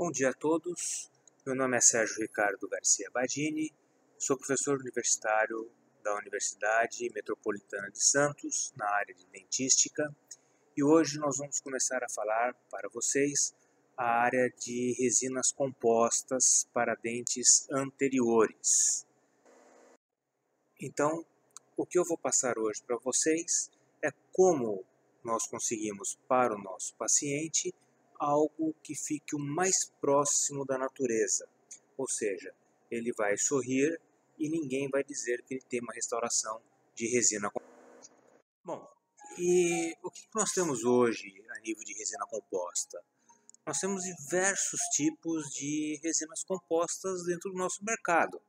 Bom dia a todos, meu nome é Sérgio Ricardo Garcia Badini, sou professor universitário da Universidade Metropolitana de Santos, na área de dentística, e hoje nós vamos começar a falar para vocês a área de resinas compostas para dentes anteriores. Então, o que eu vou passar hoje para vocês é como nós conseguimos para o nosso paciente algo que fique o mais próximo da natureza, ou seja, ele vai sorrir e ninguém vai dizer que ele tem uma restauração de resina composta. Bom, e o que nós temos hoje a nível de resina composta? Nós temos diversos tipos de resinas compostas dentro do nosso mercado.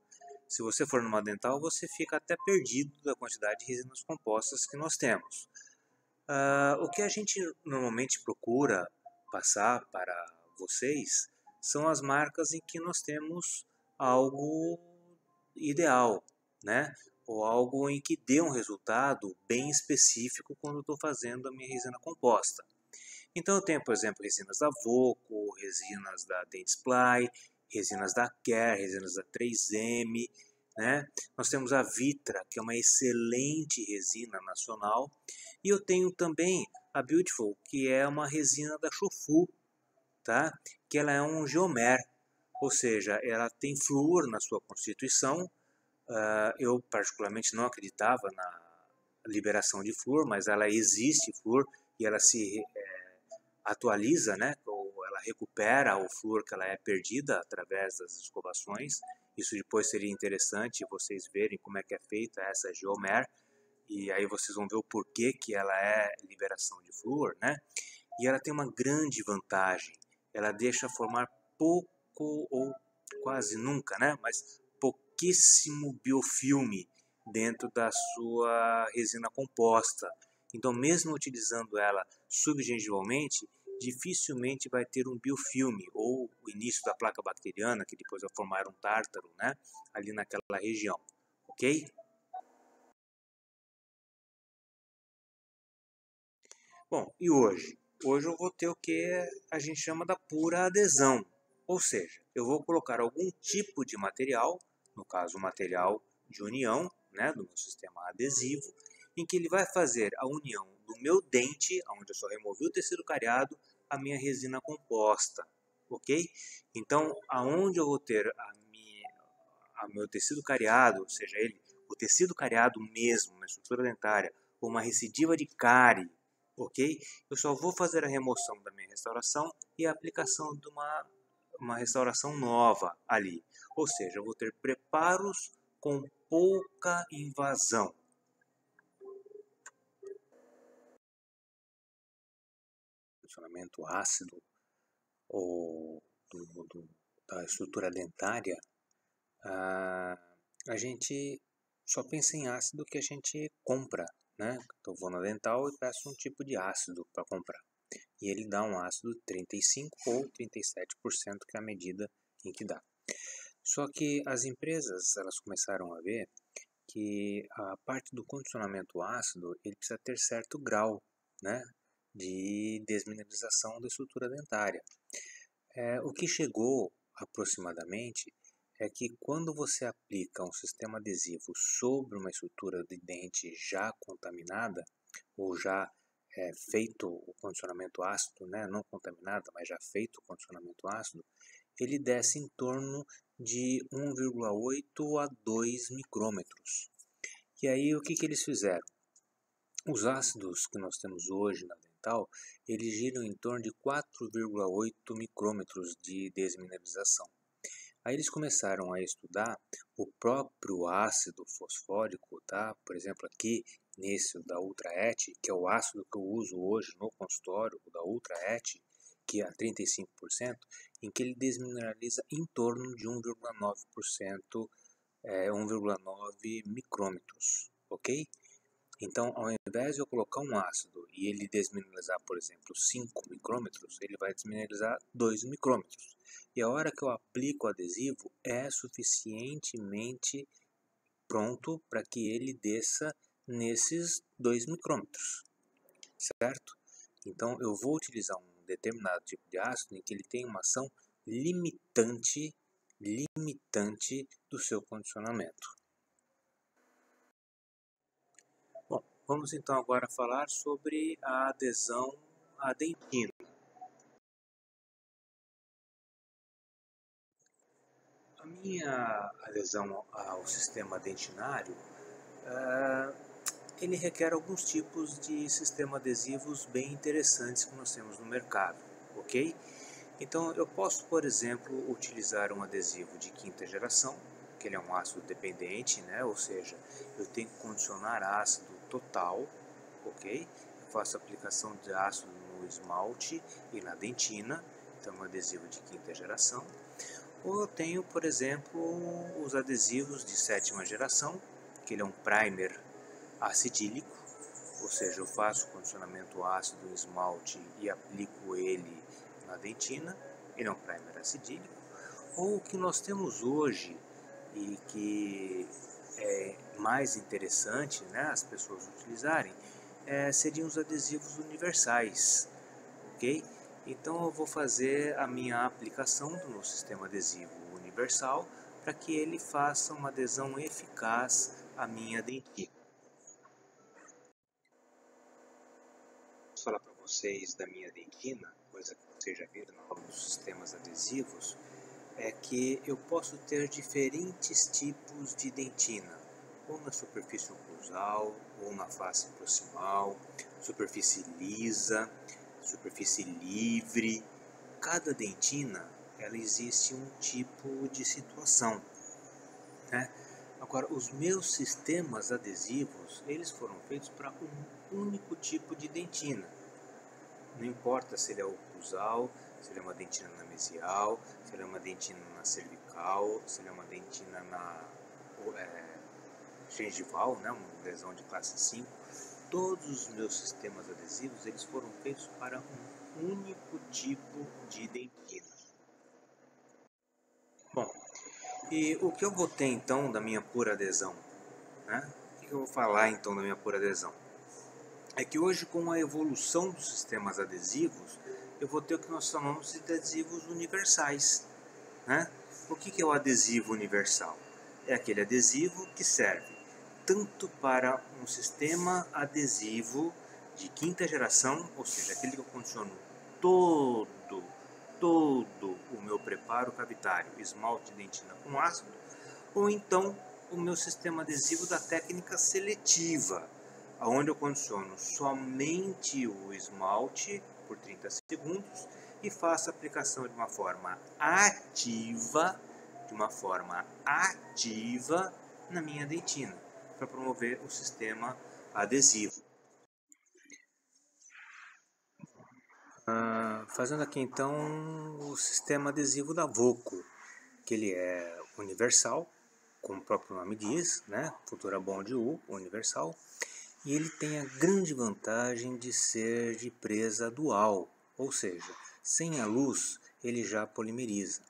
Se você for numa dental, você fica até perdido da quantidade de resinas compostas que nós temos. O que a gente normalmente procura passar para vocês são as marcas em que nós temos algo ideal, né? Ou algo em que dê um resultado bem específico quando eu estou fazendo a minha resina composta. Então eu tenho, por exemplo, resinas da Voco, resinas da Dentsply, resinas da Care, resinas da 3M, né? Nós temos a Vitra, que é uma excelente resina nacional, e eu tenho também a Beautiful, que é uma resina da Shofu, tá? Que ela é um geomer, ou seja, ela tem flúor na sua constituição. Eu particularmente não acreditava na liberação de flúor, mas ela existe flúor e ela se atualiza, né? Ou ela recupera o flúor que ela é perdida através das escovações. Isso depois seria interessante vocês verem como é que é feita essa geomer, e aí vocês vão ver o porquê que ela é liberação de flúor, né? E ela tem uma grande vantagem, ela deixa formar pouco ou quase nunca, né? Mas pouquíssimo biofilme dentro da sua resina composta. Então, mesmo utilizando ela subgengivalmente, dificilmente vai ter um biofilme ou o início da placa bacteriana, que depois vai formar um tártaro, né? Ali naquela região, ok? Bom, e hoje? Hoje eu vou ter o que a gente chama da pura adesão, ou seja, eu vou colocar algum tipo de material, no caso o material de união, né, do meu sistema adesivo, em que ele vai fazer a união do meu dente, onde eu só removi o tecido cariado, a minha resina composta, ok? Então, aonde eu vou ter a meu tecido cariado, ou seja, o tecido cariado mesmo, uma estrutura dentária, ou uma recidiva de cárie, ok? Eu só vou fazer a remoção da minha restauração e a aplicação de uma restauração nova ali. Ou seja, eu vou ter preparos com pouca invasão. Funcionamento ácido ou da estrutura dentária, a gente só pensa em ácido que a gente compra, né? Eu vou na dental e peço um tipo de ácido para comprar. E ele dá um ácido 35 ou 37%, que é a medida em que dá. Só que as empresas, elas começaram a ver que a parte do condicionamento ácido, ele precisa ter certo grau, né, de desmineralização da estrutura dentária. O que chegou aproximadamente é que quando você aplica um sistema adesivo sobre uma estrutura de dente já contaminada, ou já feito o condicionamento ácido, né, não contaminada, mas já feito o condicionamento ácido, ele desce em torno de 1,8 a 2 micrômetros. E aí o que eles fizeram? Os ácidos que nós temos hoje na dental, eles giram em torno de 4,8 micrômetros de desmineralização. Aí eles começaram a estudar o próprio ácido fosfórico, tá? Por exemplo, aqui nesse da Ultra-Et, que é o ácido que eu uso hoje no consultório, o da Ultra-Et, que é a 35%, em que ele desmineraliza em torno de 1,9%, 1,9 micrômetros, ok? Então, ao invés de eu colocar um ácido e ele desmineralizar, por exemplo, 5 micrômetros, ele vai desmineralizar 2 micrômetros. E a hora que eu aplico o adesivo, é suficientemente pronto para que ele desça nesses 2 micrômetros, certo? Então, eu vou utilizar um determinado tipo de ácido em que ele tem uma ação limitante do seu condicionamento. Bom, vamos então agora falar sobre a adesão à dentina. A minha adesão ao sistema dentinário, ele requer alguns tipos de sistema adesivos bem interessantes que nós temos no mercado, ok? Então eu posso, por exemplo, utilizar um adesivo de quinta geração, que ele é um ácido dependente, né? Ou seja, eu tenho que condicionar ácido total, ok? Eu faço aplicação de ácido no esmalte e na dentina, então um adesivo de quinta geração. Ou eu tenho, por exemplo, os adesivos de sétima geração, que ele é um primer acidílico, ou seja, eu faço condicionamento ácido no esmalte e aplico ele na dentina, ele é um primer acidílico. Ou o que nós temos hoje e que é mais interessante, né, as pessoas utilizarem, seriam os adesivos universais, ok? Então eu vou fazer a minha aplicação do meu sistema adesivo universal para que ele faça uma adesão eficaz à minha dentina. Vou falar para vocês da minha dentina, coisa que vocês já viram na aula dos sistemas adesivos, é que eu posso ter diferentes tipos de dentina, ou na superfície oclusal, ou na face proximal, superfície lisa, superfície livre. Cada dentina, ela existe um tipo de situação, né? Agora, os meus sistemas adesivos, eles foram feitos para um único tipo de dentina. Não importa se ele é oclusal, se ele é uma dentina na mesial, se ele é uma dentina na cervical, se ele é uma dentina na gengival, né, uma lesão de classe 5. Todos os meus sistemas adesivos, eles foram feitos para um único tipo de dentina. Bom, e o que eu vou ter então da minha pura adesão? Né? O que eu vou falar então da minha pura adesão? É que hoje, com a evolução dos sistemas adesivos, eu vou ter o que nós chamamos de adesivos universais. Né? O que é o adesivo universal? É aquele adesivo que serve tanto para um sistema adesivo de quinta geração, ou seja, aquele que eu condiciono todo o meu preparo cavitário, esmalte e dentina com ácido, ou então o meu sistema adesivo da técnica seletiva, onde eu condiciono somente o esmalte por 30 segundos e faço a aplicação de uma forma ativa, na minha dentina, para promover o sistema adesivo. Fazendo aqui então o sistema adesivo da Voco, que ele é universal, como o próprio nome diz, né? Futura Bond U, universal. E ele tem a grande vantagem de ser de presa dual, ou seja, sem a luz ele já polimeriza.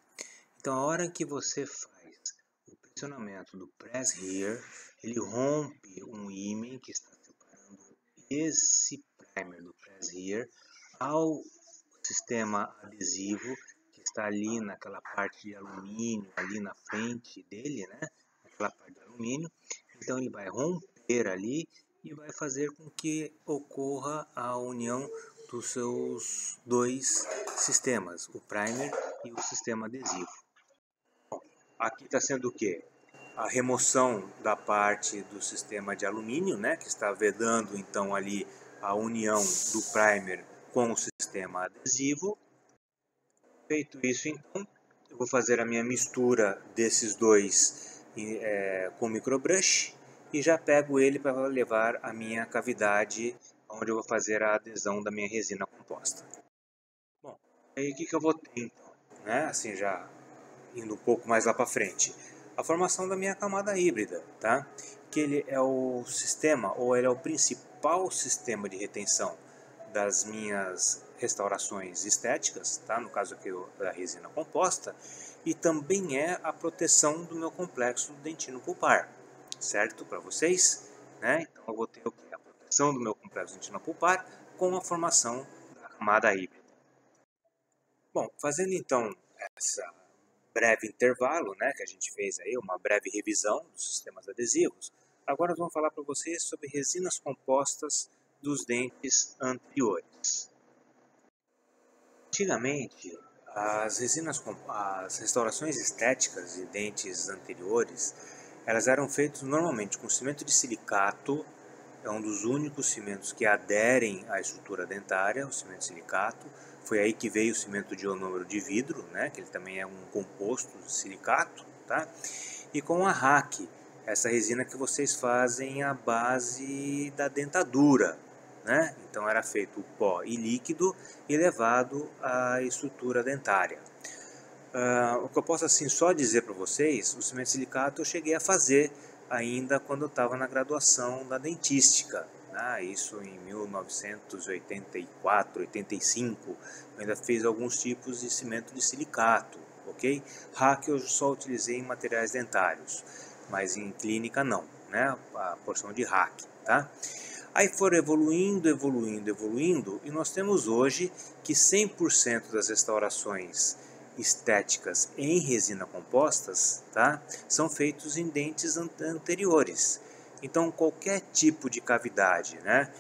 Então a hora que você faz o pressionamento do Press Here, ele rompe um ímã que está separando esse primer do Press Here ao sistema adesivo que está ali naquela parte de alumínio, ali na frente dele, né? Naquela parte de alumínio. Então ele vai romper ali e vai fazer com que ocorra a união dos seus dois sistemas, o primer e o sistema adesivo. Bom, aqui está sendo o quê? A remoção da parte do sistema de alumínio, né, que está vedando então ali a união do primer com o sistema adesivo. Feito isso, então, eu vou fazer a minha mistura desses dois com microbrush e já pego ele para levar a minha cavidade onde eu vou fazer a adesão da minha resina composta. Bom, aí o que eu vou ter então? Né? Assim, já indo um pouco mais lá para frente. A formação da minha camada híbrida, tá? Que ele é o sistema, ou ele é o principal sistema de retenção das minhas restaurações estéticas, tá? No caso aqui da resina composta, e também é a proteção do meu complexo dentino pulpar, certo? Para vocês, né? Então eu vou ter o quê? A proteção do meu complexo dentino pulpar com a formação da camada híbrida. Bom, fazendo então esse breve intervalo, né, que a gente fez aí, uma breve revisão dos sistemas adesivos, agora nós vamos falar para vocês sobre resinas compostas dos dentes anteriores. Antigamente, as restaurações estéticas de dentes anteriores, elas eram feitas normalmente com cimento de silicato. É um dos únicos cimentos que aderem à estrutura dentária, o cimento de silicato. Foi aí que veio o cimento de ionômero de vidro, né, que ele também é um composto de silicato, tá? E com a RAC, essa resina que vocês fazem à base da dentadura, né? Então era feito o pó e líquido e levado à estrutura dentária. O que eu posso assim só dizer para vocês, o cimento de silicato eu cheguei a fazer ainda quando eu estava na graduação da dentística, né? Isso em 1984, 85, eu ainda fiz alguns tipos de cimento de silicato, ok? RAC eu só utilizei em materiais dentários, mas em clínica não, né? A porção de RAC, tá? Aí foram evoluindo, e nós temos hoje que 100% das restaurações estéticas em resina compostas, tá, são feitos em dentes anteriores. Então qualquer tipo de cavidade, né,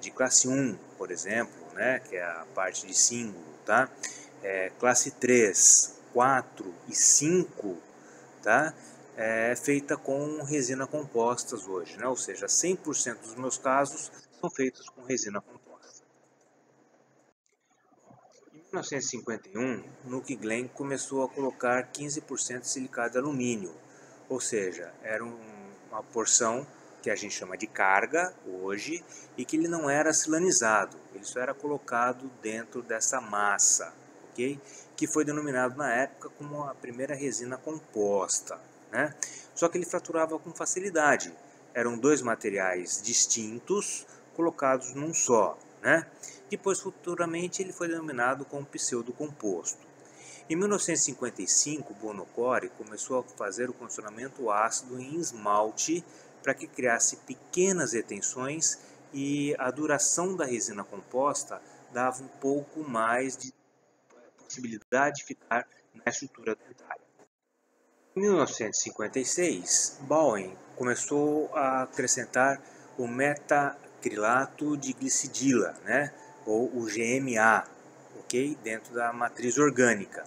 de classe 1, por exemplo, né, que é a parte de símbolo, tá, classe 3, 4 e 5, tá, é feita com resina compostas hoje, né? Ou seja, 100% dos meus casos são feitos com resina composta. Em 1951, Nuke Glenn começou a colocar 15% de silicado de alumínio, ou seja, era uma porção que a gente chama de carga hoje e que ele não era silanizado, ele só era colocado dentro dessa massa, ok? Que foi denominado na época como a primeira resina composta, né? Só que ele fraturava com facilidade, eram dois materiais distintos colocados num só, né? Depois, futuramente, ele foi denominado como pseudocomposto. Em 1955, Bonocore começou a fazer o condicionamento ácido em esmalte para que criasse pequenas retenções e a duração da resina composta dava um pouco mais de possibilidade de ficar na estrutura dentária. Em 1956, Bowen começou a acrescentar o metacrilato de glicidila, né, ou o GMA, ok, dentro da matriz orgânica,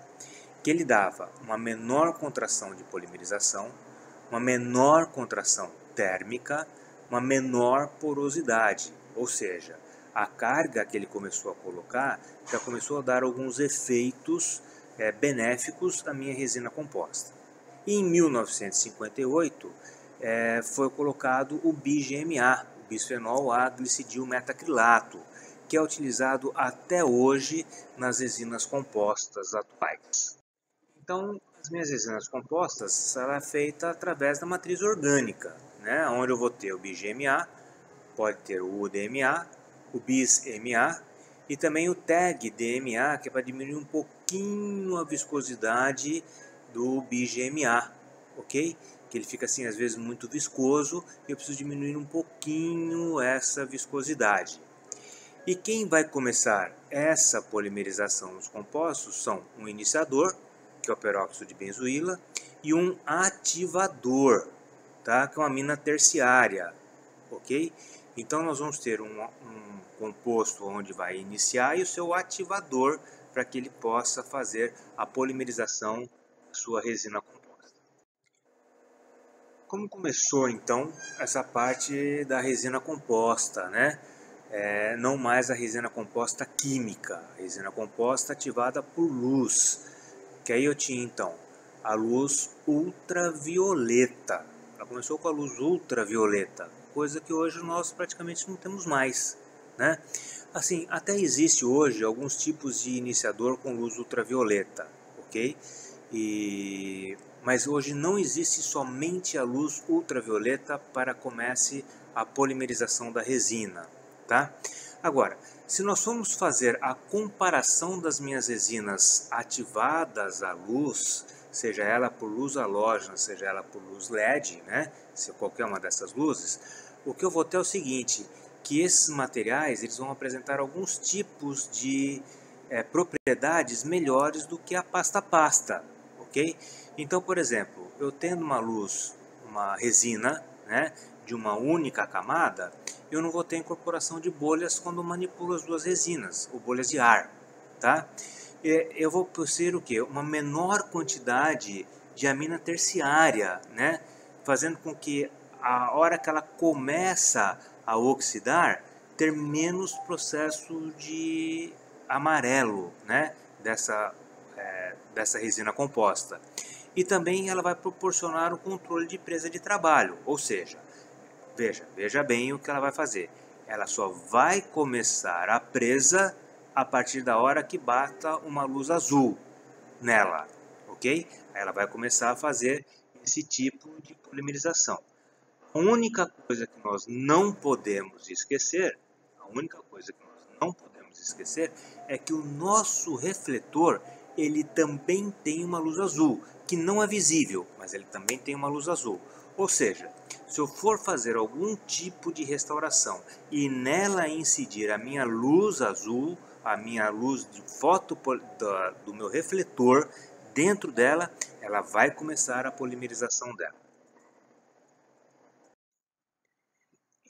que ele dava uma menor contração de polimerização, uma menor contração térmica, uma menor porosidade, ou seja, a carga que ele começou a colocar já começou a dar alguns efeitos benéficos à minha resina composta. E em 1958 foi colocado o BGMA, o bisfenol A glicidil metacrilato, que é utilizado até hoje nas resinas compostas atuais. Então, as minhas resinas compostas será feita através da matriz orgânica, né, onde eu vou ter o BGMA, pode ter o UDMA, o BIS-MA e também o TAG DMA, que é para diminuir um pouquinho a viscosidade do BGMA, ok? Que ele fica assim às vezes muito viscoso e eu preciso diminuir um pouquinho essa viscosidade. E quem vai começar essa polimerização dos compostos são um iniciador, que é o peróxido de benzoíla, e um ativador, tá? Que é uma amina terciária, ok? Então nós vamos ter um composto onde vai iniciar e o seu ativador para que ele possa fazer a polimerização da sua resina composta. Como começou então essa parte da resina composta, né? Não mais a resina composta química, a resina composta ativada por luz, que aí eu tinha então a luz ultravioleta. Ela começou com a luz ultravioleta, coisa que hoje nós praticamente não temos mais, né? Assim, até existe hoje alguns tipos de iniciador com luz ultravioleta, ok? Mas hoje não existe somente a luz ultravioleta para que comece a polimerização da resina, tá? Agora, se nós formos fazer a comparação das minhas resinas ativadas à luz, seja ela por luz halógena, seja ela por luz LED, né, se qualquer uma dessas luzes, o que eu vou ter é o seguinte, que esses materiais eles vão apresentar alguns tipos de propriedades melhores do que a pasta-pasta, ok? Então, por exemplo, eu tendo uma resina, né, de uma única camada, eu não vou ter incorporação de bolhas quando manipulo as duas resinas, ou bolhas de ar, tá? Eu vou possuir o quê? Uma menor quantidade de amina terciária, né, fazendo com que a hora que ela começa a oxidar, ter menos processo de amarelo, né, dessa resina composta. E também ela vai proporcionar o controle de presa de trabalho, ou seja, veja bem o que ela vai fazer. Ela só vai começar a presa a partir da hora que bata uma luz azul nela, ok? Ela vai começar a fazer esse tipo de polimerização. A única coisa que nós não podemos esquecer, é que o nosso refletor, ele também tem uma luz azul, que não é visível, mas ele também tem uma luz azul. Ou seja, se eu for fazer algum tipo de restauração e nela incidir a minha luz azul, a minha luz de do meu refletor, dentro dela, ela vai começar a polimerização dela.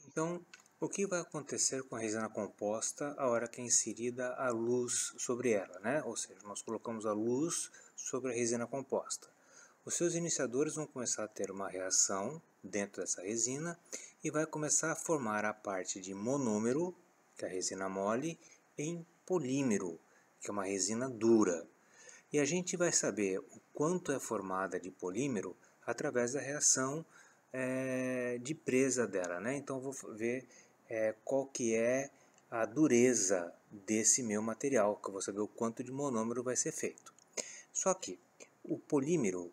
Então, o que vai acontecer com a resina composta a hora que é inserida a luz sobre ela, né? Ou seja, nós colocamos a luz sobre a resina composta. Os seus iniciadores vão começar a ter uma reação dentro dessa resina e vai começar a formar a parte de monômero, que é a resina mole, em polímero, que é uma resina dura. E a gente vai saber o quanto é formada de polímero através da reação de presa dela, né? Então eu vou ver qual que é a dureza desse meu material, que eu vou saber o quanto de monômero vai ser feito. Só que o polímero,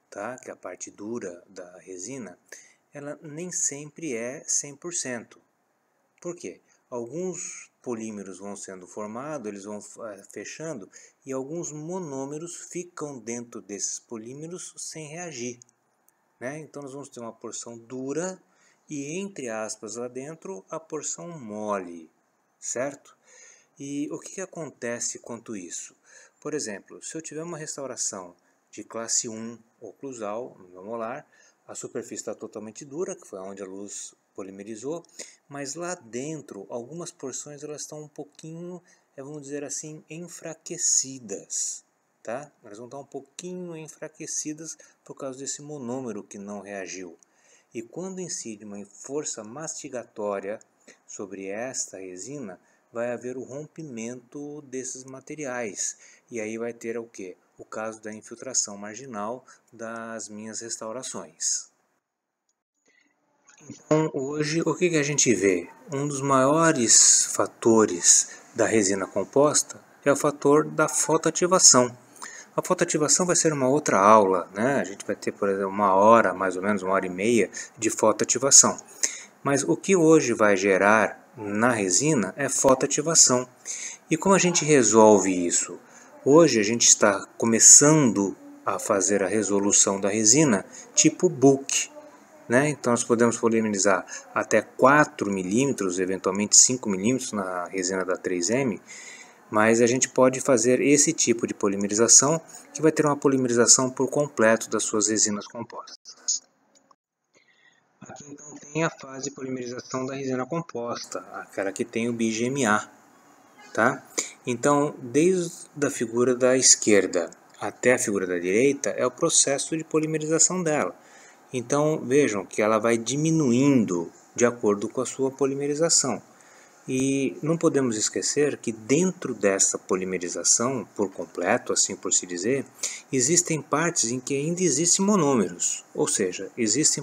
tá? Que é a parte dura da resina, ela nem sempre é 100%. Por quê? Alguns polímeros vão sendo formados, eles vão fechando, e alguns monômeros ficam dentro desses polímeros sem reagir. Né? Então nós vamos ter uma porção dura e, entre aspas, lá dentro, a porção mole, certo? E o que acontece quanto isso? Por exemplo, se eu tiver uma restauração de classe 1 oclusal, no meu molar, a superfície está totalmente dura, que foi onde a luz polimerizou, mas lá dentro, algumas porções elas estão um pouquinho, vamos dizer assim, enfraquecidas. Tá? Elas vão estar um pouquinho enfraquecidas por causa desse monômero que não reagiu. E quando incide uma força mastigatória sobre esta resina, vai haver o rompimento desses materiais. E aí vai ter o quê? O caso da infiltração marginal das minhas restaurações. Então, hoje, o que a gente vê? Um dos maiores fatores da resina composta é o fator da fotoativação. A fotoativação vai ser uma outra aula, né? A gente vai ter, por exemplo, uma hora, mais ou menos, 1h30 de fotoativação. Mas o que hoje vai gerar na resina é fotoativação. E como a gente resolve isso? Hoje a gente está começando a fazer a resolução da resina tipo bulk. Né? Então nós podemos polimerizar até 4 milímetros, eventualmente 5 milímetros na resina da 3M, mas a gente pode fazer esse tipo de polimerização, que vai ter uma polimerização por completo das suas resinas compostas. Aqui então tem a fase de polimerização da resina composta, aquela que tem o BGMA. Tá? Então, desde a figura da esquerda até a figura da direita é o processo de polimerização dela. Então, vejam que ela vai diminuindo de acordo com a sua polimerização. E não podemos esquecer que dentro dessa polimerização por completo, assim por se dizer, existem partes em que ainda existem monômeros, ou seja, existe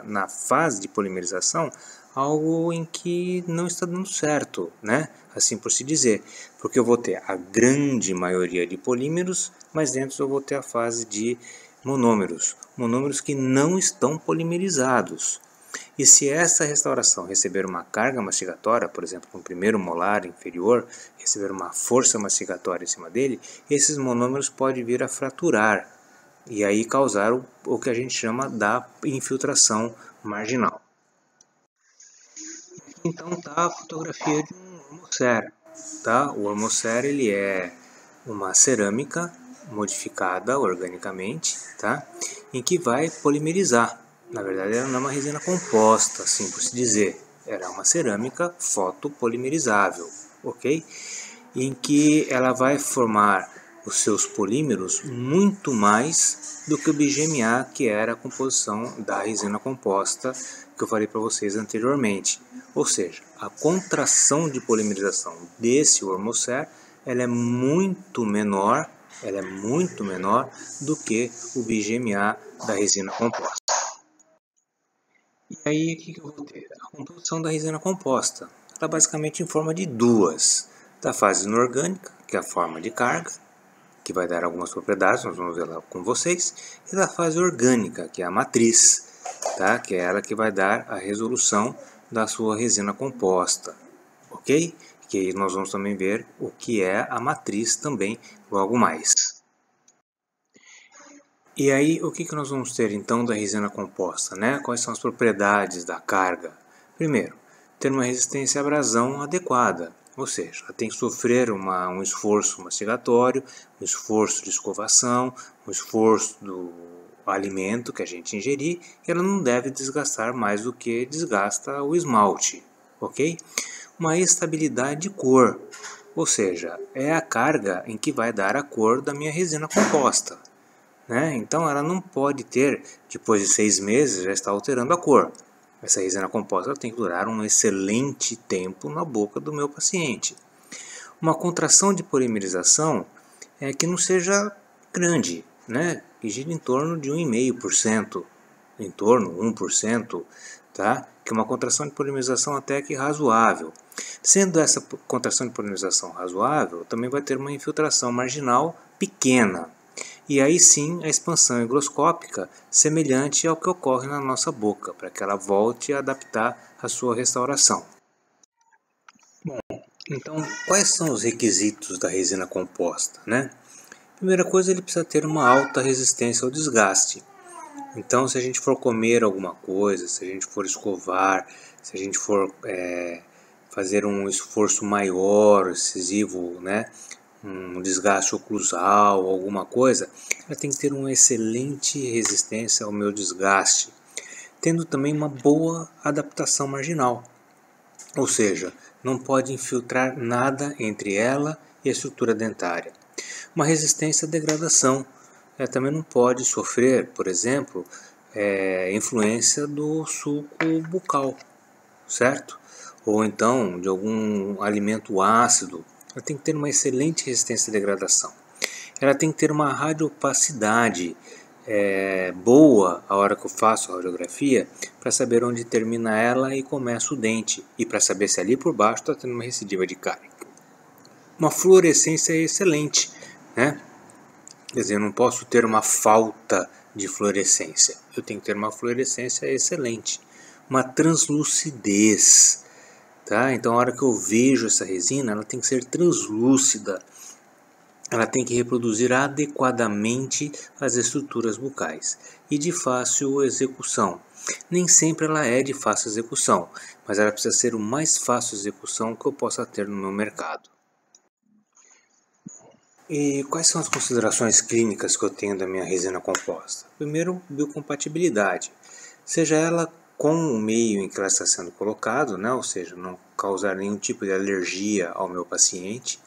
na fase de polimerização algo em que não está dando certo, né? Assim por se dizer, porque eu vou ter a grande maioria de polímeros, mas dentro eu vou ter a fase de monômeros que não estão polimerizados. E se essa restauração receber uma carga mastigatória, por exemplo, com o primeiro molar inferior, receber uma força mastigatória em cima dele, esses monômeros podem vir a fraturar e aí causar o que a gente chama da infiltração marginal. Então está a fotografia de um homocera, tá? O Ormocera, ele é uma cerâmica modificada organicamente, tá? Em que vai polimerizar. Na verdade, ela não é uma resina composta, assim por se dizer. Era uma cerâmica fotopolimerizável, ok? Em que ela vai formar os seus polímeros muito mais do que o BGMA, que era a composição da resina composta que eu falei para vocês anteriormente. Ou seja, a contração de polimerização desse Ormocer, ela é muito menor do que o BGMA da resina composta. E aí, o que eu vou ter? A composição da resina composta. Ela basicamente em forma de duas. Da fase inorgânica, que é a forma de carga, que vai dar algumas propriedades, nós vamos ver lá com vocês, e da fase orgânica, que é a matriz, tá? Que é ela que vai dar a resolução da sua resina composta, ok? Que aí nós vamos também ver o que é a matriz também logo mais. E aí, o que nós vamos ter então da resina composta, né? Quais são as propriedades da carga? Primeiro, ter uma resistência à abrasão adequada, ou seja, ela tem que sofrer um esforço mastigatório, um esforço de escovação, um esforço do alimento que a gente ingerir, e ela não deve desgastar mais do que desgasta o esmalte, ok? Uma estabilidade de cor, ou seja, é a carga em que vai dar a cor da minha resina composta. Né? Então ela não pode ter, depois de 6 meses, já está alterando a cor. Essa resina composta tem que durar um excelente tempo na boca do meu paciente. Uma contração de polimerização é que não seja grande, né? Que gira em torno de 1,5%, em torno de 1%, tá? Que é uma contração de polimerização até que razoável. Sendo essa contração de polimerização razoável, também vai ter uma infiltração marginal pequena. E aí sim a expansão higroscópica semelhante ao que ocorre na nossa boca, para que ela volte a adaptar a sua restauração. Bom, então quais são os requisitos da resina composta, né? Primeira coisa, ele precisa ter uma alta resistência ao desgaste. Então, se a gente for comer alguma coisa, se a gente for escovar, se a gente for fazer um esforço maior, excessivo, né? Um desgaste oclusal, alguma coisa, ela tem que ter uma excelente resistência ao meu desgaste, tendo também uma boa adaptação marginal, ou seja, não pode infiltrar nada entre ela e a estrutura dentária. Uma resistência à degradação, ela também não pode sofrer, por exemplo, influência do sulco bucal, certo? Ou então de algum alimento ácido. Ela tem que ter uma excelente resistência à degradação. Ela tem que ter uma radiopacidade boa a hora que eu faço a radiografia, para saber onde termina ela e começa o dente, e para saber se ali por baixo está tendo uma recidiva de cárie. Uma fluorescência excelente, né? Quer dizer, eu não posso ter uma falta de fluorescência, eu tenho que ter uma fluorescência excelente. Uma translucidez. Tá? Então, a hora que eu vejo essa resina, ela tem que ser translúcida. Ela tem que reproduzir adequadamente as estruturas bucais e de fácil execução. Nem sempre ela é de fácil execução, mas ela precisa ser o mais fácil execução que eu possa ter no meu mercado. E quais são as considerações clínicas que eu tenho da minha resina composta? Primeiro, biocompatibilidade. Seja ela com o meio em que ela está sendo colocado, né? Ou seja, não causar nenhum tipo de alergia ao meu paciente.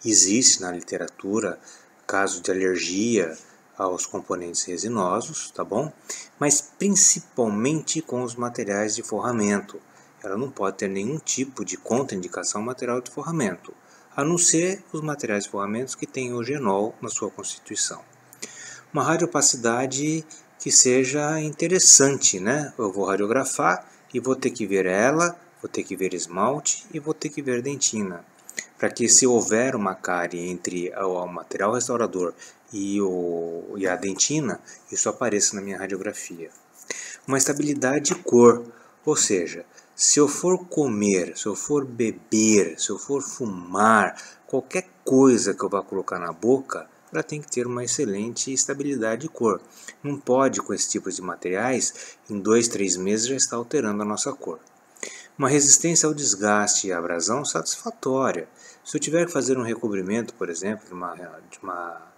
Existe na literatura caso de alergia aos componentes resinosos, tá bom? Mas principalmente com os materiais de forramento. Ela não pode ter nenhum tipo de contraindicação ao material de forramento, a não ser os materiais de forramento que têm o genol na sua constituição. Uma radiopacidade que seja interessante, né? Eu vou radiografar e vou ter que ver ela, vou ter que ver esmalte e vou ter que ver dentina, para que se houver uma cárie entre o material restaurador e a dentina, isso apareça na minha radiografia. Uma estabilidade de cor, ou seja, se eu for comer, se eu for beber, se eu for fumar, qualquer coisa que eu vá colocar na boca, ela tem que ter uma excelente estabilidade de cor. Não pode, com esse tipo de materiais, em 2, 3 meses já estar alterando a nossa cor. Uma resistência ao desgaste e à abrasão satisfatória. Se eu tiver que fazer um recobrimento, por exemplo, de uma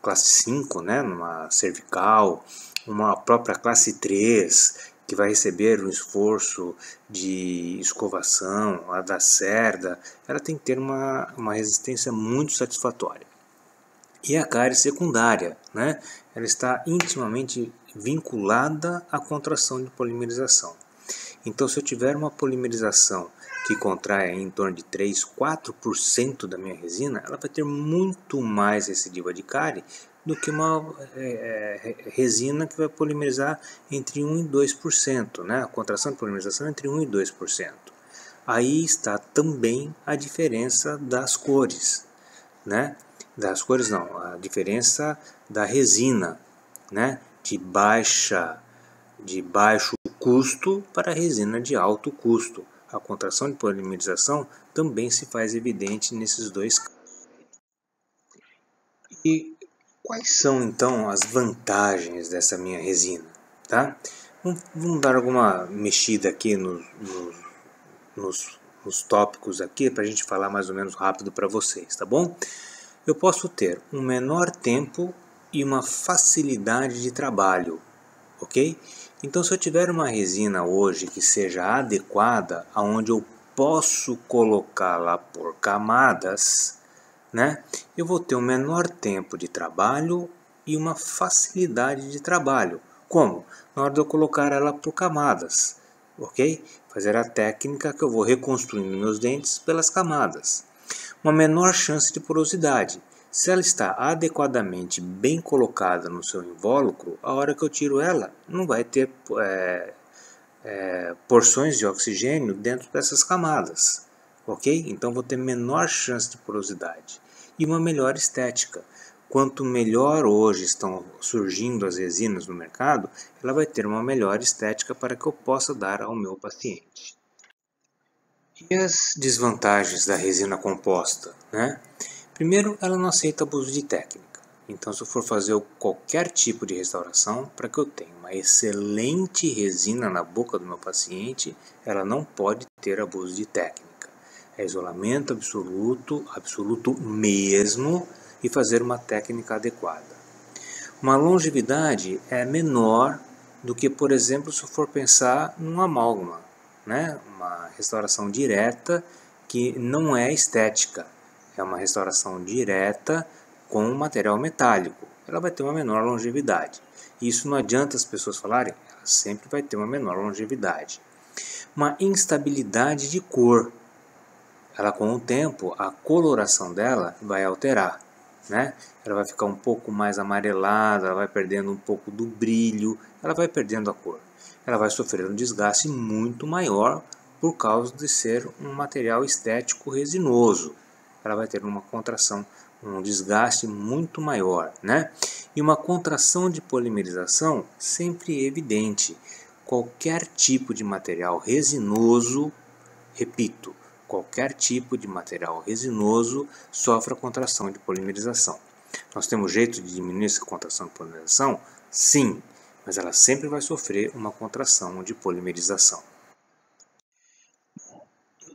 classe 5, né, numa cervical, uma própria classe 3, que vai receber um esforço de escovação, a da cerda, ela tem que ter uma resistência muito satisfatória. E a cárie secundária, né, ela está intimamente vinculada à contração de polimerização. Então, se eu tiver uma polimerização que contrai em torno de 3, 4% da minha resina, ela vai ter muito mais recidiva de cárie do que uma resina que vai polimerizar entre 1 e 2%, né? A contração de polimerização é entre 1 e 2%. Aí está também a diferença das cores, né? Das cores não, a diferença da resina, né? De baixo custo para a resina de alto custo. A contração de polimerização também se faz evidente nesses dois casos. E quais são então as vantagens dessa minha resina? Tá? Vamos dar alguma mexida aqui nos tópicos aqui para a gente falar mais ou menos rápido para vocês, tá bom? Eu posso ter um menor tempo e uma facilidade de trabalho, ok? Então, se eu tiver uma resina hoje que seja adequada, aonde eu posso colocá-la por camadas, né? Eu vou ter um menor tempo de trabalho e uma facilidade de trabalho. Como? Na hora de eu colocar ela por camadas, ok? Fazer a técnica que eu vou reconstruindo meus dentes pelas camadas. Uma menor chance de porosidade. Se ela está adequadamente bem colocada no seu invólucro, a hora que eu tiro ela, não vai ter porções de oxigênio dentro dessas camadas, ok? Então vou ter menor chance de porosidade e uma melhor estética. Quanto melhor hoje estão surgindo as resinas no mercado, ela vai ter uma melhor estética para que eu possa dar ao meu paciente. E as desvantagens da resina composta, né? Primeiro, ela não aceita abuso de técnica. Então, se eu for fazer qualquer tipo de restauração, para que eu tenha uma excelente resina na boca do meu paciente, ela não pode ter abuso de técnica. É isolamento absoluto, absoluto mesmo, e fazer uma técnica adequada. Uma longevidade é menor do que, por exemplo, se eu for pensar num amálgama, né? Uma restauração direta que não é estética. É uma restauração direta com material metálico. Ela vai ter uma menor longevidade. Isso não adianta as pessoas falarem, ela sempre vai ter uma menor longevidade. Uma instabilidade de cor. Ela, com o tempo, a coloração dela vai alterar, né? Ela vai ficar um pouco mais amarelada, ela vai perdendo um pouco do brilho, ela vai perdendo a cor. Ela vai sofrer um desgaste muito maior por causa de ser um material estético resinoso. Ela vai ter uma contração, um desgaste muito maior, né? E uma contração de polimerização sempre evidente. Qualquer tipo de material resinoso, repito, qualquer tipo de material resinoso sofre a contração de polimerização. Nós temos jeito de diminuir essa contração de polimerização? Sim, mas ela sempre vai sofrer uma contração de polimerização.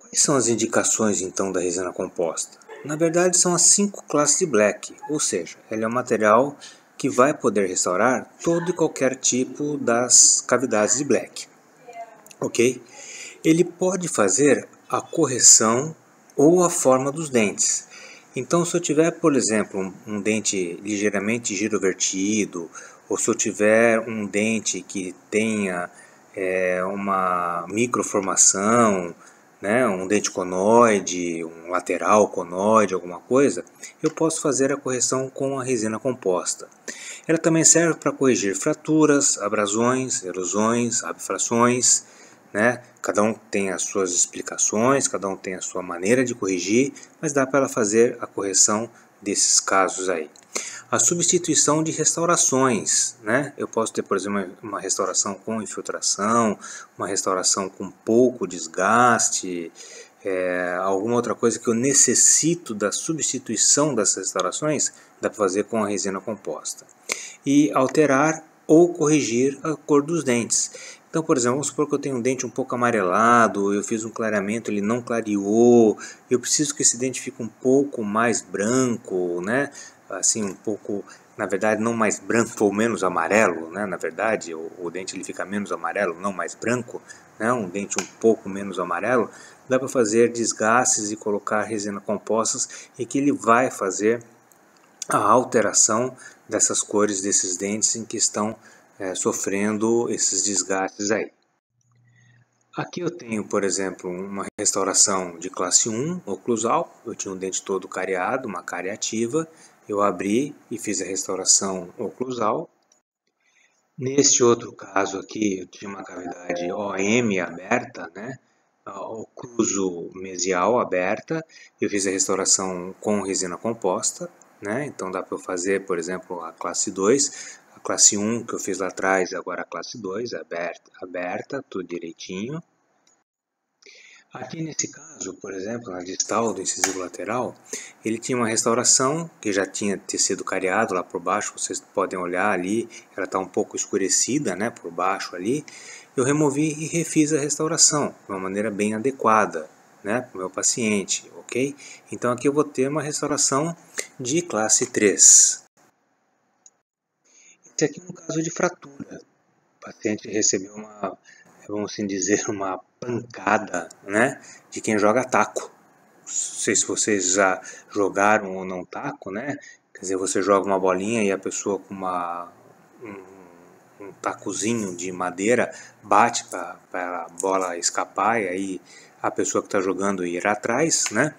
Quais são as indicações então da resina composta? Na verdade são as 5 classes de Black, ou seja, ela é um material que vai poder restaurar todo e qualquer tipo das cavidades de Black, ok? Ele pode fazer a correção ou a forma dos dentes. Então, se eu tiver, por exemplo, um dente ligeiramente girovertido, ou se eu tiver um dente que tenha uma microformação, né, um dente conoide, um lateral conoide, alguma coisa, eu posso fazer a correção com a resina composta. Ela também serve para corrigir fraturas, abrasões, erosões, abfrações, né? Cada um tem as suas explicações, cada um tem a sua maneira de corrigir, mas dá para ela fazer a correção desses casos aí. A substituição de restaurações, né? Eu posso ter, por exemplo, uma restauração com infiltração, uma restauração com pouco desgaste, alguma outra coisa que eu necessito da substituição dessas restaurações, dá para fazer com a resina composta. E alterar ou corrigir a cor dos dentes. Então, por exemplo, vamos supor que eu tenho um dente um pouco amarelado, eu fiz um clareamento, ele não clareou, eu preciso que esse dente fique um pouco mais branco, né? Assim, um pouco, na verdade, não mais branco ou menos amarelo, né? Na verdade, o dente ele fica menos amarelo, não mais branco, né? Um dente um pouco menos amarelo, dá para fazer desgastes e colocar resina compostas e que ele vai fazer a alteração dessas cores desses dentes em que estão sofrendo esses desgastes aí. Aqui eu tenho, por exemplo, uma restauração de classe 1, oclusal. Eu tinha um dente todo cariado, uma cárie ativa. Eu abri e fiz a restauração oclusal. Neste outro caso aqui, eu tinha uma cavidade OM aberta, né? Ocluso mesial aberta. Eu fiz a restauração com resina composta, né? Então dá para eu fazer, por exemplo, a classe 2. A classe 1 que eu fiz lá atrás, agora a classe 2, aberta, tudo direitinho. Aqui nesse caso, por exemplo, na distal do incisivo lateral, ele tinha uma restauração que já tinha tecido cariado lá por baixo, vocês podem olhar ali, ela está um pouco escurecida, né, por baixo ali. Eu removi e refiz a restauração de uma maneira bem adequada, né, para o meu paciente, ok? Então aqui eu vou ter uma restauração de classe 3. Esse aqui é um caso de fratura. O paciente recebeu uma, vamos assim dizer, uma pancada, né, de quem joga taco. Não sei se vocês já jogaram ou não taco, né? Quer dizer, você joga uma bolinha e a pessoa com um tacozinho de madeira bate para a bola escapar e aí a pessoa que está jogando ir atrás, né?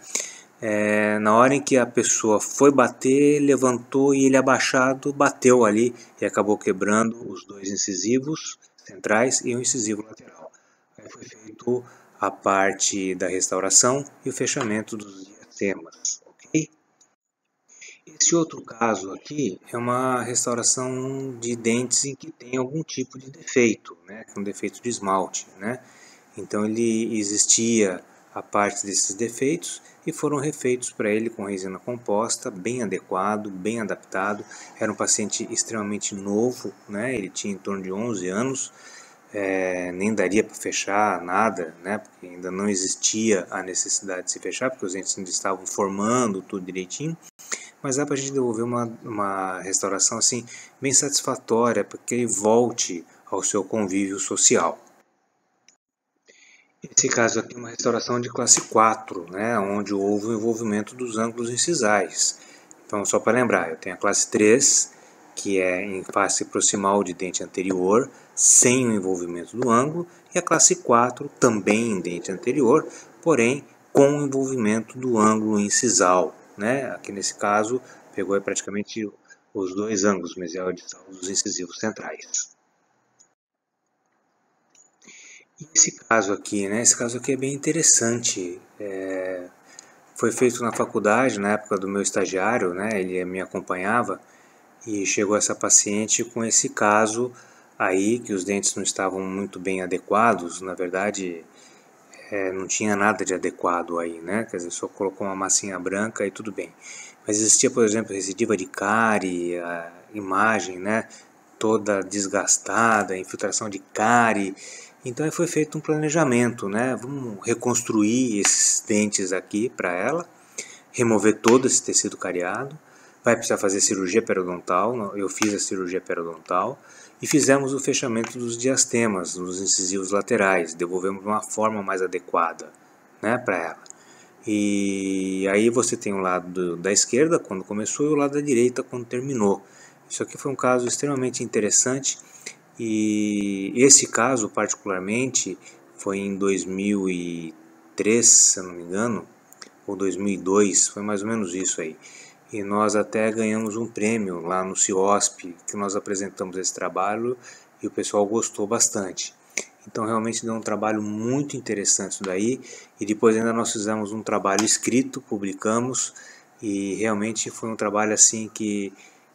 Na hora em que a pessoa foi bater, levantou e ele abaixado bateu ali e acabou quebrando os dois incisivos centrais e o incisivo lateral. Aí foi feito a parte da restauração e o fechamento dos diastemas, ok? Esse outro caso aqui é uma restauração de dentes em que tem algum tipo de defeito, né? Um defeito de esmalte, né? Então ele existia a parte desses defeitos e foram refeitos para ele com resina composta, bem adequado, bem adaptado. Era um paciente extremamente novo, né? Ele tinha em torno de 11 anos, nem daria para fechar nada, né? Porque ainda não existia a necessidade de se fechar, porque os dentes ainda estavam formando tudo direitinho. Mas dá para a gente devolver uma restauração assim bem satisfatória para que ele volte ao seu convívio social. Esse caso aqui é uma restauração de classe 4, né, onde houve o envolvimento dos ângulos incisais. Então, só para lembrar, eu tenho a classe 3, que é em face proximal de dente anterior, sem o envolvimento do ângulo, e a classe 4, também em dente anterior, porém com o envolvimento do ângulo incisal. Né? Aqui nesse caso, pegou praticamente os dois ângulos, mesial e distal, dos incisivos centrais. Esse caso aqui, né? Esse caso aqui é bem interessante. Foi feito na faculdade, na época do meu estagiário, né? Ele me acompanhava e chegou essa paciente com esse caso aí, que os dentes não estavam muito bem adequados. Na verdade, não tinha nada de adequado aí, né? Quer dizer, só colocou uma massinha branca e tudo bem. Mas existia, por exemplo, recidiva de cárie, a imagem, né? Toda desgastada, infiltração de cárie. Então aí foi feito um planejamento, né? Vamos reconstruir esses dentes aqui para ela, remover todo esse tecido cariado. Vai precisar fazer cirurgia periodontal, eu fiz a cirurgia periodontal e fizemos o fechamento dos diastemas, dos incisivos laterais, devolvemos uma forma mais adequada, né, para ela. E aí você tem o lado da esquerda quando começou e o lado da direita quando terminou. Isso aqui foi um caso extremamente interessante e esse caso particularmente foi em 2003, se eu não me engano, ou 2002, foi mais ou menos isso aí. E nós até ganhamos um prêmio lá no CIOSP, que nós apresentamos esse trabalho e o pessoal gostou bastante. Então realmente deu um trabalho muito interessante isso daí, e depois ainda nós fizemos um trabalho escrito, publicamos, e realmente foi um trabalho assim que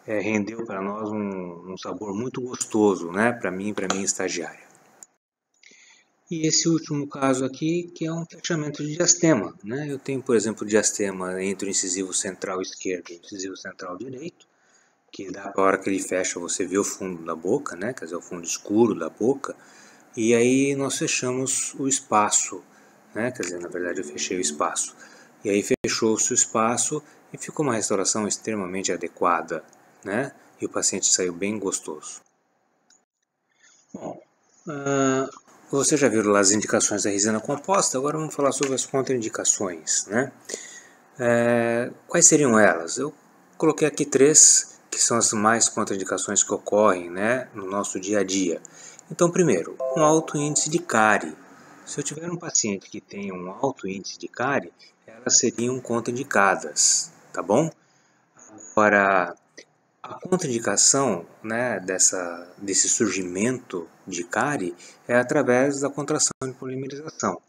rendeu para nós um sabor muito gostoso, né, para mim e para minha estagiária. E esse último caso aqui, que é um fechamento de diastema, né? Eu tenho, por exemplo, diastema entre o incisivo central esquerdo e o incisivo central direito, que dá a hora que ele fecha você vê o fundo da boca, né? Quer dizer, o fundo escuro da boca. e aí nós fechamos o espaço, né? Quer dizer, na verdade eu fechei o espaço. E aí fechou-se o espaço e ficou uma restauração extremamente adequada, né? E o paciente saiu bem gostoso. Bom, você já viu lá as indicações da resina composta, agora vamos falar sobre as contraindicações, né? Quais seriam elas? Eu coloquei aqui 3, que são as mais contraindicações que ocorrem, né, no nosso dia a dia. Então, primeiro, um alto índice de cárie. Se eu tiver um paciente que tenha um alto índice de cárie, elas seriam contraindicadas, tá bom? Agora, a contraindicação, né, desse surgimento de cárie é através da contração de polimerização.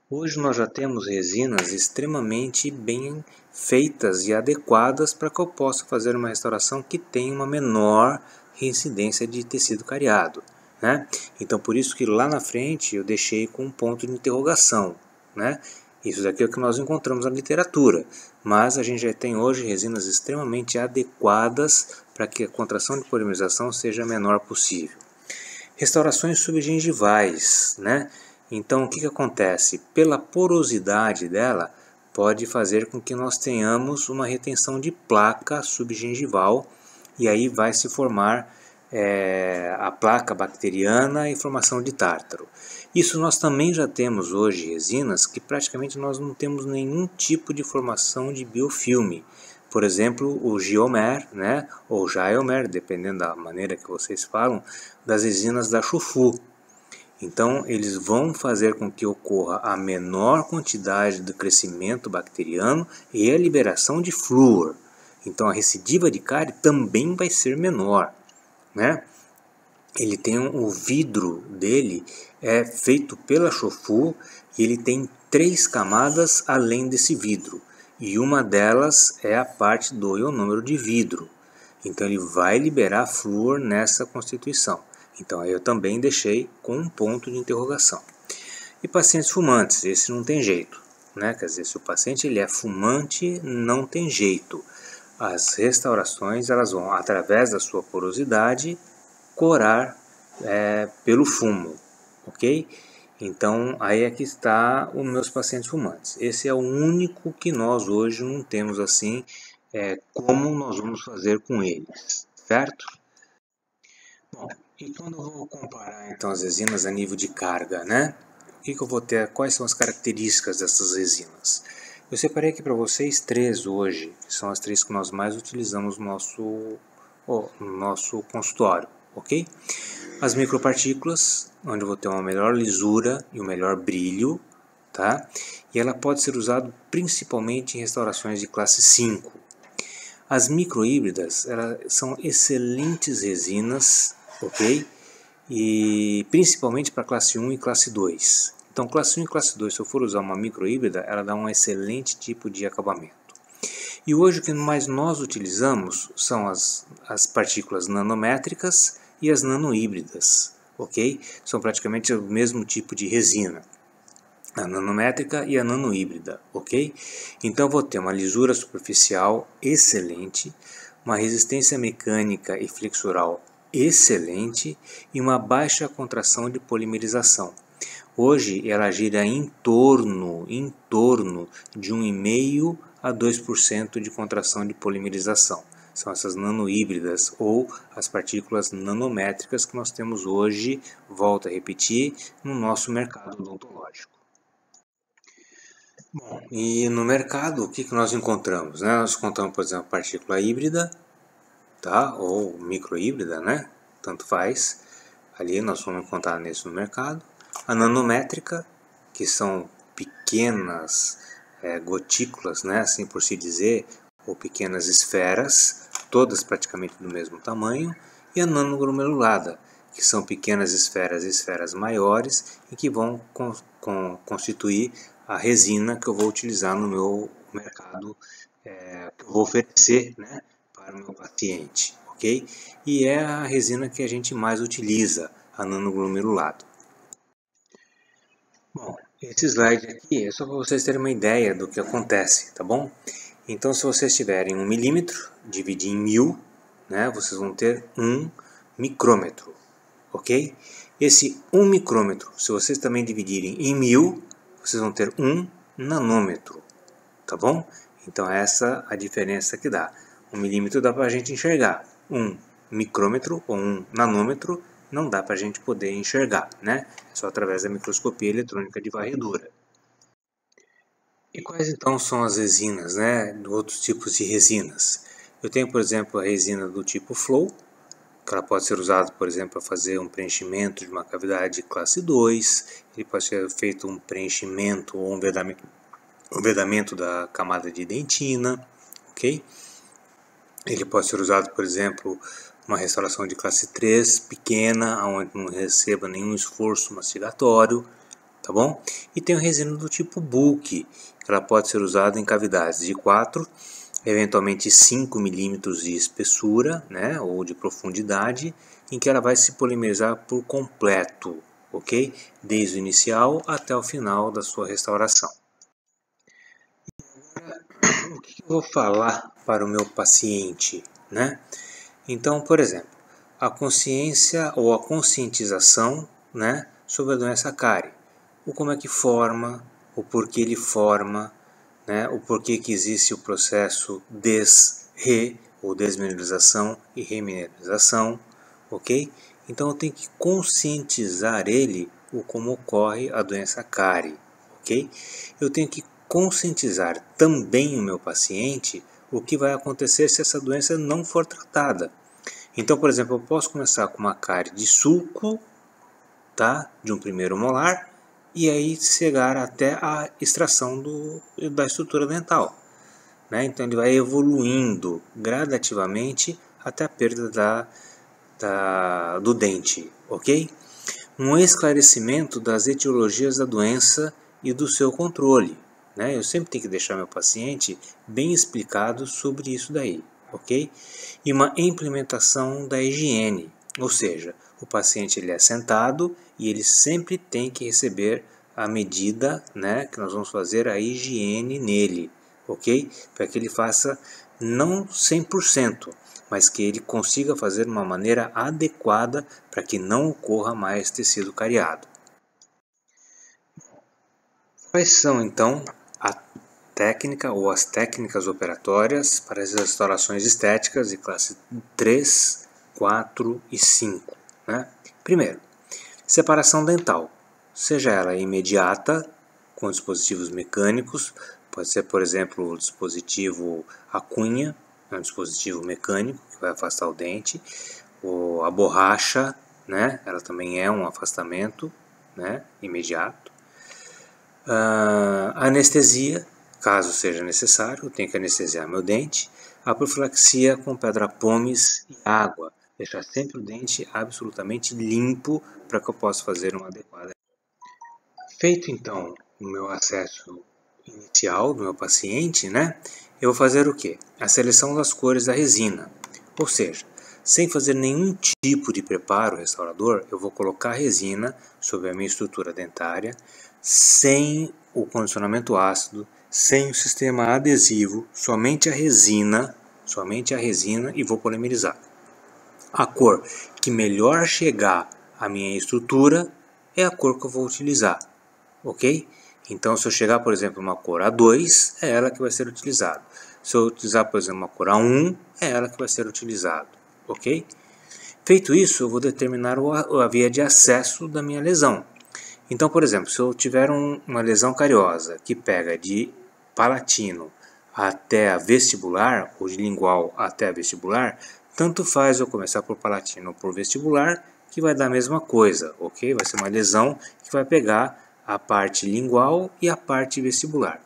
Hoje nós já temos resinas extremamente bem feitas e adequadas para que eu possa fazer uma restauração que tenha uma menor reincidência de tecido cariado, né? Então por isso que lá na frente eu deixei com um ponto de interrogação, né? Isso daqui é o que nós encontramos na literatura, mas a gente já tem hoje resinas extremamente adequadas para que a contração de polimerização seja a menor possível. Restaurações subgengivais, né? Então o que acontece? Pela porosidade dela, pode fazer com que nós tenhamos uma retenção de placa subgengival e aí vai se formar a placa bacteriana e formação de tártaro. Isso nós também já temos hoje resinas que praticamente nós não temos nenhum tipo de formação de biofilme. Por exemplo, o Geomer, né, ou Jaiomer, dependendo da maneira que vocês falam, das resinas da Chufu. Então, eles vão fazer com que ocorra a menor quantidade do crescimento bacteriano e a liberação de flúor. Então, a recidiva de cárie também vai ser menor, né? Ele tem o vidro dele é feito pela Chufu e ele tem 3 camadas além desse vidro. E uma delas é a parte do ionômero de vidro. Então ele vai liberar flúor nessa constituição. Então aí eu também deixei com um ponto de interrogação. E pacientes fumantes, esse não tem jeito, né? Quer dizer, se o paciente ele é fumante, não tem jeito. As restaurações elas vão, através da sua porosidade, corar pelo fumo, ok? Então aí é que está os meus pacientes fumantes. Esse é o único que nós hoje não temos assim, como nós vamos fazer com eles, certo? Bom, e quando eu vou comparar então as resinas a nível de carga, né? O que eu vou ter? Quais são as características dessas resinas? Eu separei aqui para vocês 3 hoje, que são as 3 que nós mais utilizamos no nosso consultório, ok? As micropartículas, onde eu vou ter uma melhor lisura e um melhor brilho, tá? E ela pode ser usada principalmente em restaurações de classe 5. As microhíbridas, elas são excelentes resinas, ok? E principalmente para classe 1 e classe 2. Então, classe 1 e classe 2, se eu for usar uma microhíbrida, ela dá um excelente tipo de acabamento. E hoje o que mais nós utilizamos são as partículas nanométricas e as nanohíbridas, ok? São praticamente o mesmo tipo de resina, a nanométrica e a nanohíbrida, ok? Então vou ter uma lisura superficial excelente, uma resistência mecânica e flexural excelente e uma baixa contração de polimerização. Hoje ela gira em torno de 1,5% a 2% de contração de polimerização. São essas nanohíbridas ou as partículas nanométricas que nós temos hoje, volto a repetir, no nosso mercado odontológico. Bom, e no mercado o que nós encontramos? Né? Nós encontramos, por exemplo, a partícula híbrida, tá? Ou microhíbrida, né? Tanto faz. Ali nós vamos encontrar nisso no mercado. A nanométrica, que são pequenas gotículas, né, assim por se dizer, ou pequenas esferas, todas praticamente do mesmo tamanho, e a nanogranulada, que são pequenas esferas e esferas maiores e que vão constituir a resina que eu vou utilizar no meu mercado, que eu vou oferecer, né, para o meu paciente, ok? E é a resina que a gente mais utiliza, a nanogranulado. Bom, esse slide aqui é só para vocês terem uma ideia do que acontece, tá bom? Então, se vocês tiverem 1 milímetro, dividir em 1000, né, vocês vão ter 1 micrômetro, ok? Esse 1 micrômetro, se vocês também dividirem em 1000, vocês vão ter 1 nanômetro, tá bom? Então essa é a diferença que dá. 1 milímetro dá para a gente enxergar, 1 micrômetro ou 1 nanômetro não dá para a gente poder enxergar, né? Só através da microscopia eletrônica de varredura. E quais então são as resinas, né? Outros tipos de resinas. Eu tenho, por exemplo, a resina do tipo Flow, que ela pode ser usada, por exemplo, para fazer um preenchimento de uma cavidade classe 2, ele pode ser feito um preenchimento ou um vedamento da camada de dentina, ok? Ele pode ser usado, por exemplo, uma restauração de classe 3 pequena, onde não receba nenhum esforço mastigatório, tá bom? E tem a resina do tipo bulk, que ela pode ser usada em cavidades de 4, eventualmente 5 milímetros de espessura, né, ou de profundidade, em que ela vai se polimerizar por completo, ok? Desde o inicial até o final da sua restauração. O que eu vou falar para o meu paciente, né? Então, por exemplo, a consciência ou a conscientização, né, sobre a doença cárie. O como é que forma, o porquê ele forma, né, o porquê que existe o processo ou desmineralização e remineralização, ok? Então eu tenho que conscientizar ele o como ocorre a doença cárie, ok? Eu tenho que conscientizar também o meu paciente o que vai acontecer se essa doença não for tratada. Então, por exemplo, eu posso começar com uma cárie de sulco, tá, de um primeiro molar, e aí chegar até a extração da estrutura dental, né? Então ele vai evoluindo gradativamente até a perda do dente, ok? Um esclarecimento das etiologias da doença e do seu controle, né? Eu sempre tenho que deixar meu paciente bem explicado sobre isso daí, ok? E uma implementação da higiene, ou seja, o paciente ele é sentado e ele sempre tem que receber a medida, né, que nós vamos fazer a higiene nele, ok? Para que ele faça não 100%, mas que ele consiga fazer de uma maneira adequada para que não ocorra mais tecido cariado. Quais são então a técnica ou as técnicas operatórias para as restaurações estéticas de classe 3, 4 e 5? Né? Primeiro, separação dental, seja ela imediata, com dispositivos mecânicos, pode ser, por exemplo, o dispositivo a cunha, um dispositivo mecânico que vai afastar o dente, ou a borracha, né? Ela também é um afastamento, né, imediato. Anestesia, caso seja necessário, eu tenho que anestesiar meu dente. A profilaxia com pedra-pomes e água, deixar sempre o dente absolutamente limpo para que eu possa fazer uma adequada. Feito então o meu acesso inicial do meu paciente, né, eu vou fazer o quê? A seleção das cores da resina, ou seja, sem fazer nenhum tipo de preparo restaurador, eu vou colocar a resina sobre a minha estrutura dentária, sem o condicionamento ácido, sem o sistema adesivo, somente a resina e vou polimerizar. A cor que melhor chegar à minha estrutura é a cor que eu vou utilizar, ok? Então, se eu chegar, por exemplo, uma cor A2, é ela que vai ser utilizada. Se eu utilizar, por exemplo, uma cor A1, é ela que vai ser utilizada, ok? Feito isso, eu vou determinar a via de acesso da minha lesão. Então, por exemplo, se eu tiver uma lesão cariosa que pega de palatino até a vestibular, ou de lingual até a vestibular, tanto faz eu começar por palatino ou por vestibular, que vai dar a mesma coisa, ok? Vai ser uma lesão que vai pegar a parte lingual e a parte vestibular.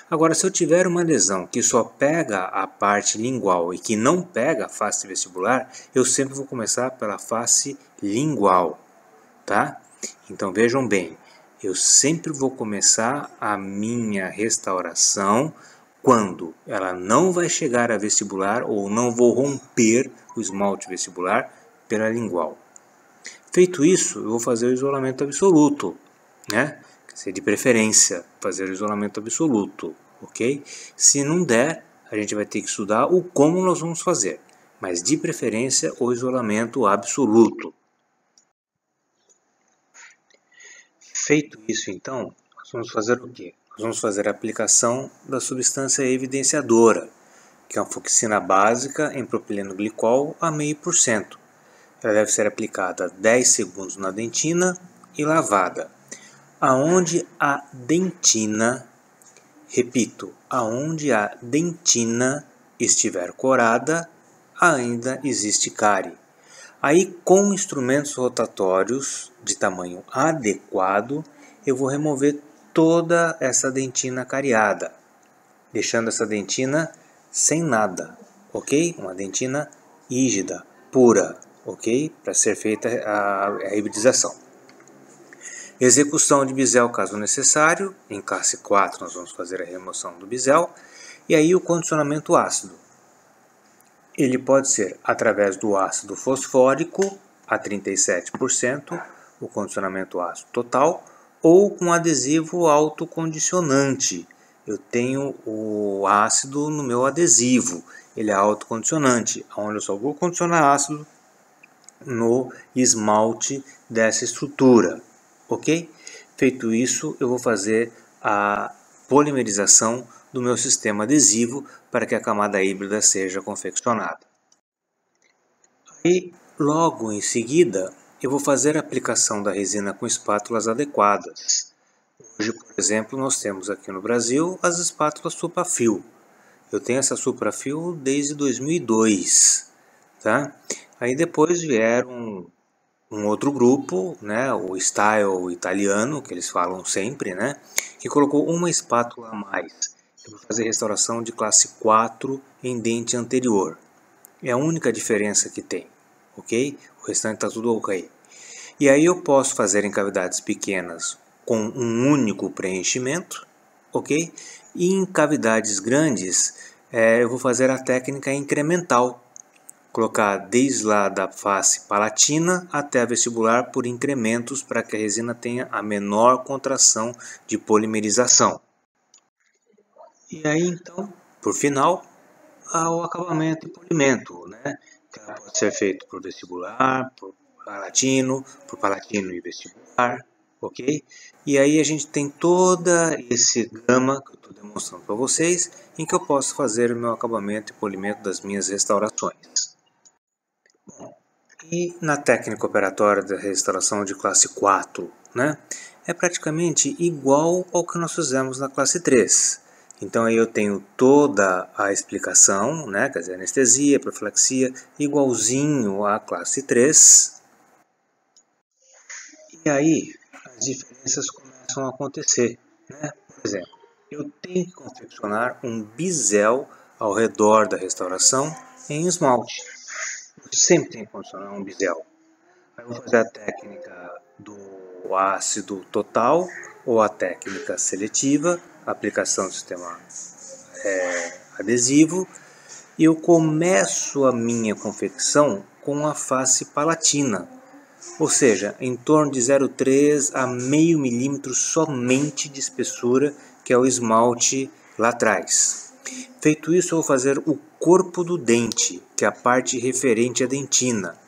Agora, se eu tiver uma lesão que só pega a parte lingual e que não pega a face vestibular, eu sempre vou começar pela face lingual, tá? Então vejam bem, eu sempre vou começar a minha restauração quando ela não vai chegar a vestibular ou não vou romper o esmalte vestibular pela lingual. Feito isso, eu vou fazer o isolamento absoluto, né? Quer dizer, de preferência, fazer o isolamento absoluto, ok? Se não der, a gente vai ter que estudar o como nós vamos fazer, mas de preferência o isolamento absoluto. Feito isso, então, nós vamos fazer o quê? Nós vamos fazer a aplicação da substância evidenciadora, que é uma anfoxina básica em propileno glicol a 0,5%. Ela deve ser aplicada 10 segundos na dentina e lavada. Aonde a dentina, repito, aonde a dentina estiver corada, ainda existe cárie. Aí, com instrumentos rotatórios de tamanho adequado, eu vou remover toda essa dentina cariada, deixando essa dentina sem nada, ok? Uma dentina rígida, pura, ok? Para ser feita a hibridização. Execução de bisel caso necessário. Em classe 4 nós vamos fazer a remoção do bisel. E aí o condicionamento ácido. Ele pode ser através do ácido fosfórico a 37%, o condicionamento ácido total, ou com adesivo autocondicionante. Eu tenho o ácido no meu adesivo, ele é autocondicionante, onde eu só vou condicionar ácido no esmalte dessa estrutura, ok? Feito isso, eu vou fazer a polimerização do meu sistema adesivo para que a camada híbrida seja confeccionada. E logo em seguida, eu vou fazer a aplicação da resina com espátulas adequadas. Hoje, por exemplo, nós temos aqui no Brasil as espátulas Suprafil. Eu tenho essa Suprafil desde 2002, tá? Aí depois vieram um outro grupo, né, o Style italiano, que eles falam sempre, né, que colocou uma espátula a mais. Eu vou fazer restauração de classe 4 em dente anterior. É a única diferença que tem, ok? O restante está tudo ok. E aí eu posso fazer em cavidades pequenas com um único preenchimento, ok? E em cavidades grandes eu vou fazer a técnica incremental. Colocar desde lá da face palatina até a vestibular por incrementos para que a resina tenha a menor contração de polimerização. E aí então, por final, o acabamento e polimento, né? Que pode ser feito por vestibular, por palatino e vestibular, ok? E aí a gente tem toda esse gama que eu estou demonstrando para vocês, em que eu posso fazer o meu acabamento e polimento das minhas restaurações. E na técnica operatória da restauração de classe 4, né, é praticamente igual ao que nós fizemos na classe 3. Então aí eu tenho toda a explicação, né, quer dizer, anestesia, profilaxia, igualzinho à classe 3. E aí as diferenças começam a acontecer, né? Por exemplo, eu tenho que confeccionar um bisel ao redor da restauração em esmalte. Eu sempre tenho que confeccionar um bisel. Aí eu vou fazer a técnica do ácido total ou a técnica seletiva, aplicação do sistema adesivo, e eu começo a minha confecção com a face palatina, ou seja, em torno de 0,3 a meio milímetro somente de espessura, que é o esmalte lá atrás. Feito isso, eu vou fazer o corpo do dente, que é a parte referente à dentina.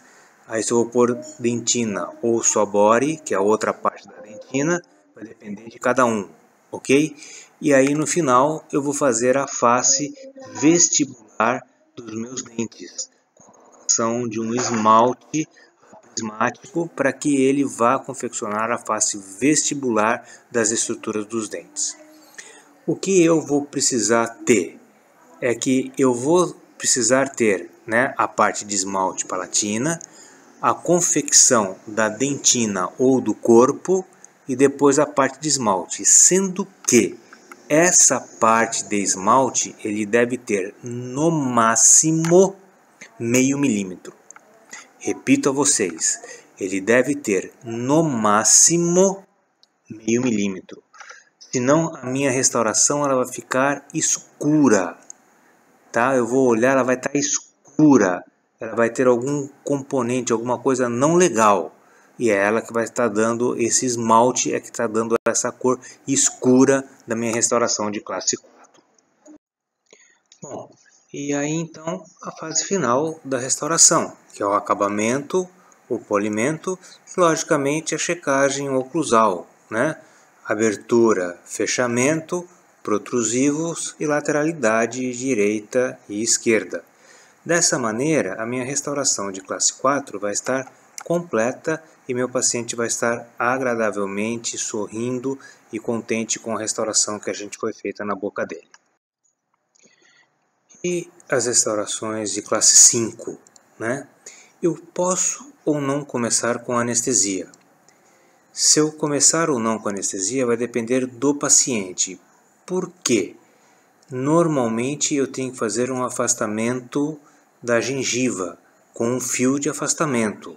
Aí se eu vou pôr dentina ou só body, que é a outra parte da dentina, vai depender de cada um, ok? E aí no final eu vou fazer a face vestibular dos meus dentes, com a colocação de um esmalte prismático para que ele vá confeccionar a face vestibular das estruturas dos dentes. O que eu vou precisar ter é que eu vou precisar ter, né, a parte de esmalte palatina, a confecção da dentina ou do corpo e depois a parte de esmalte, sendo que essa parte de esmalte ele deve ter no máximo meio milímetro. Repito a vocês, ele deve ter no máximo meio milímetro. Senão a minha restauração ela vai ficar escura, tá? Eu vou olhar, ela vai estar escura. Ela vai ter algum componente, alguma coisa não legal. E é ela que vai estar dando, esse esmalte é que está dando essa cor escura da minha restauração de classe 4. Bom, e aí então a fase final da restauração, que é o acabamento, o polimento e logicamente a checagem oclusal, né? Abertura, fechamento, protrusivos e lateralidade direita e esquerda. Dessa maneira, a minha restauração de classe 4 vai estar completa e meu paciente vai estar agradavelmente sorrindo e contente com a restauração que a gente foi feita na boca dele. E as restaurações de classe 5, né? Eu posso ou não começar com anestesia. Se eu começar ou não com anestesia vai depender do paciente. Por quê? Normalmente eu tenho que fazer um afastamento da gengiva com um fio de afastamento,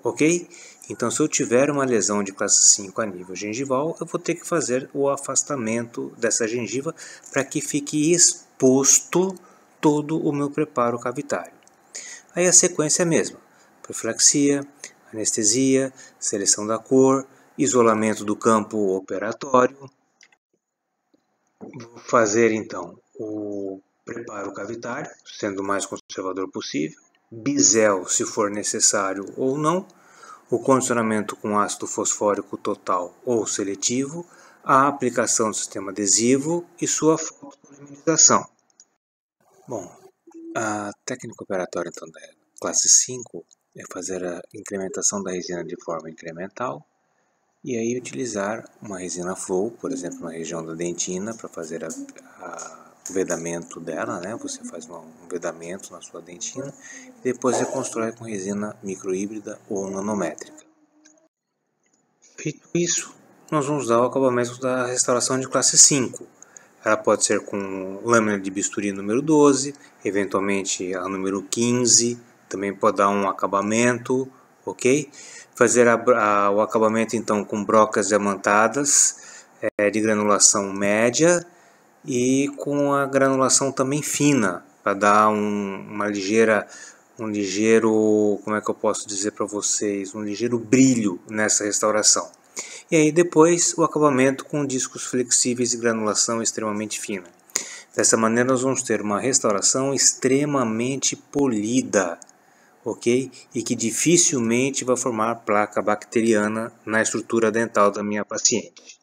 ok? Então, se eu tiver uma lesão de classe 5 a nível gengival, eu vou ter que fazer o afastamento dessa gengiva para que fique exposto todo o meu preparo cavitário. Aí a sequência é a mesma: profilaxia, anestesia, seleção da cor, isolamento do campo operatório. Vou fazer então o preparo cavitário, sendo o mais conservador possível, bisel se for necessário ou não, o condicionamento com ácido fosfórico total ou seletivo, a aplicação do sistema adesivo e sua fotopolimerização. Bom, a técnica operatória então da classe 5 é fazer a incrementação da resina de forma incremental e aí utilizar uma resina flow, por exemplo, na região da dentina, para fazer o vedamento dela, né? Você faz um vedamento na sua dentina e depois reconstrói com resina microhíbrida ou nanométrica. Feito isso, nós vamos dar o acabamento da restauração de classe 5. Ela pode ser com lâmina de bisturi número 12, eventualmente a número 15, também pode dar um acabamento, ok? Fazer o acabamento então com brocas diamantadas de granulação média e com a granulação também fina, para dar um ligeiro, como é que eu posso dizer para vocês, um ligeiro brilho nessa restauração. E aí depois o acabamento com discos flexíveis de granulação extremamente fina. Dessa maneira nós vamos ter uma restauração extremamente polida, ok? E que dificilmente vai formar placa bacteriana na estrutura dental da minha paciente.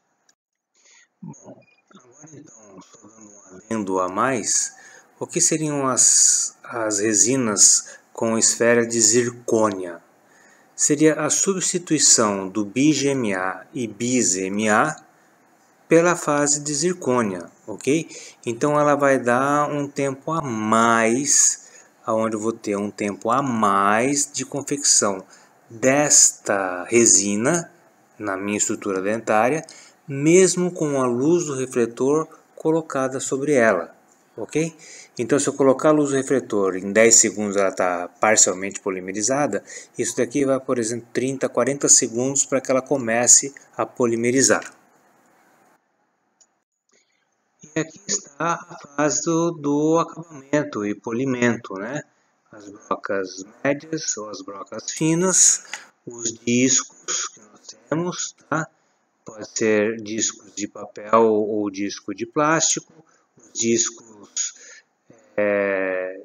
Bom, agora então, só dando um adendo a mais, o que seriam as resinas com esfera de zircônia? Seria a substituição do BIGMA e BIS-MA pela fase de zircônia, ok? Então ela vai dar um tempo a mais, onde eu vou ter um tempo a mais de confecção desta resina na minha estrutura dentária, mesmo com a luz do refletor colocada sobre ela, ok? Então, se eu colocar a luz do refletor, em 10 segundos ela está parcialmente polimerizada, isso daqui vai, por exemplo, 30, 40 segundos para que ela comece a polimerizar. E aqui está a fase do acabamento e polimento, né? As brocas médias ou as brocas finas, os discos que nós temos, tá? Pode ser discos de papel ou disco de plástico, os discos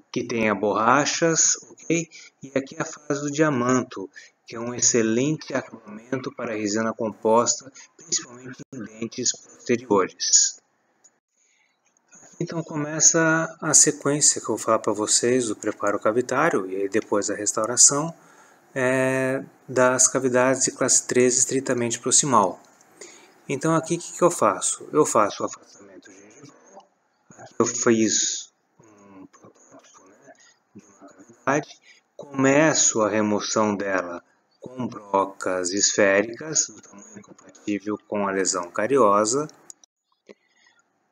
que tenha borrachas, ok? E aqui a fase do diamanto, que é um excelente acabamento para a resina composta, principalmente em dentes posteriores. Então começa a sequência que eu vou falar para vocês, o preparo cavitário e aí depois a restauração das cavidades de classe 3 estritamente proximal. Então aqui o que eu faço? Eu faço o afastamento gengival, aqui eu fiz um protótipo, né, de uma cavidade, começo a remoção dela com brocas esféricas, do tamanho compatível com a lesão cariosa.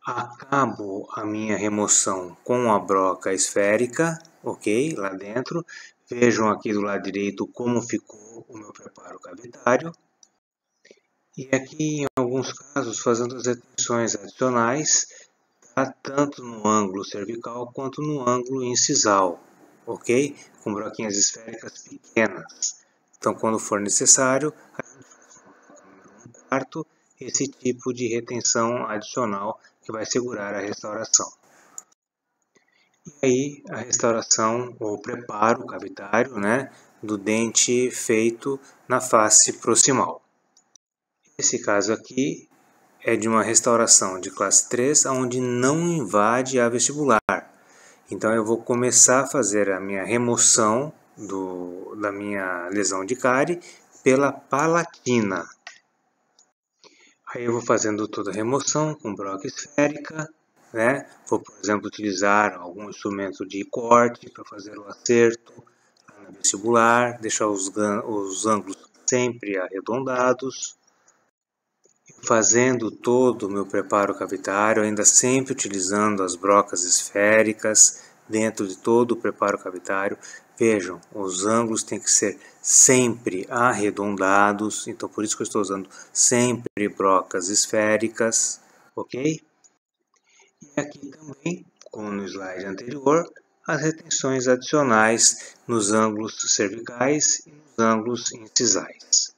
Acabo a minha remoção com a broca esférica, ok, lá dentro. Vejam aqui do lado direito como ficou o meu preparo cavitário. E aqui, em alguns casos, fazendo as retenções adicionais, tá? Tanto no ângulo cervical quanto no ângulo incisal, ok? Com broquinhas esféricas pequenas. Então, quando for necessário, a gente faz com a broca número 1/4 esse tipo de retenção adicional que vai segurar a restauração. E aí, a restauração ou preparo cavitário, né, do dente feito na face proximal. Esse caso aqui é de uma restauração de classe 3, onde não invade a vestibular. Então eu vou começar a fazer a minha remoção da minha lesão de cárie pela palatina. Aí eu vou fazendo toda a remoção com broca esférica, né? Vou, por exemplo, utilizar algum instrumento de corte para fazer o acerto no vestibular, deixar os ângulos sempre arredondados. Fazendo todo o meu preparo cavitário, ainda sempre utilizando as brocas esféricas dentro de todo o preparo cavitário. Vejam, os ângulos têm que ser sempre arredondados, então por isso que eu estou usando sempre brocas esféricas, ok? E aqui também, como no slide anterior, as retenções adicionais nos ângulos cervicais e nos ângulos incisais.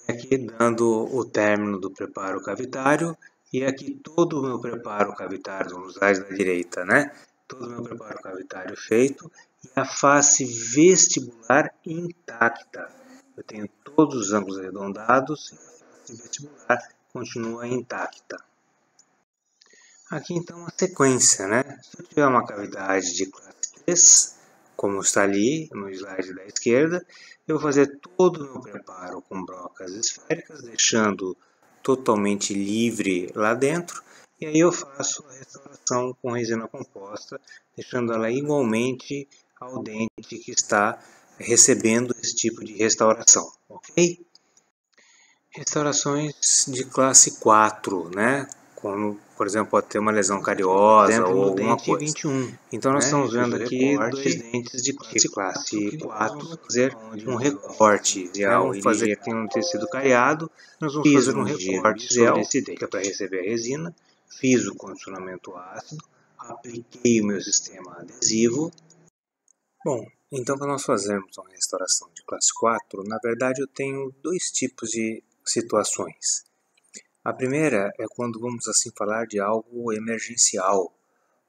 E aqui dando o término do preparo cavitário, e aqui todo o meu preparo cavitário no slide da direita, né? Todo o meu preparo cavitário feito e a face vestibular intacta. Eu tenho todos os ângulos arredondados e a face vestibular continua intacta. Aqui então a sequência, né? Se eu tiver uma cavidade de classe 3, como está ali no slide da esquerda, eu vou fazer todo o meu preparo com brocas esféricas, deixando totalmente livre lá dentro, e aí eu faço a restauração com resina composta, deixando ela igualmente ao dente que está recebendo esse tipo de restauração, ok? Restaurações de classe 4, né? Quando, por exemplo, pode ter uma lesão cariosa ou alguma coisa. 21, então nós estamos vendo aqui dois dentes de classe 4, fazer um recorte, vamos fazer que tem um tecido cariado, nós vamos fazer um recorte sobre esse dente, que é para receber a resina. Fiz o condicionamento ácido, apliquei o meu sistema adesivo. Bom, então para nós fazermos uma restauração de classe 4, na verdade eu tenho dois tipos de situações. A primeira é quando vamos assim falar de algo emergencial,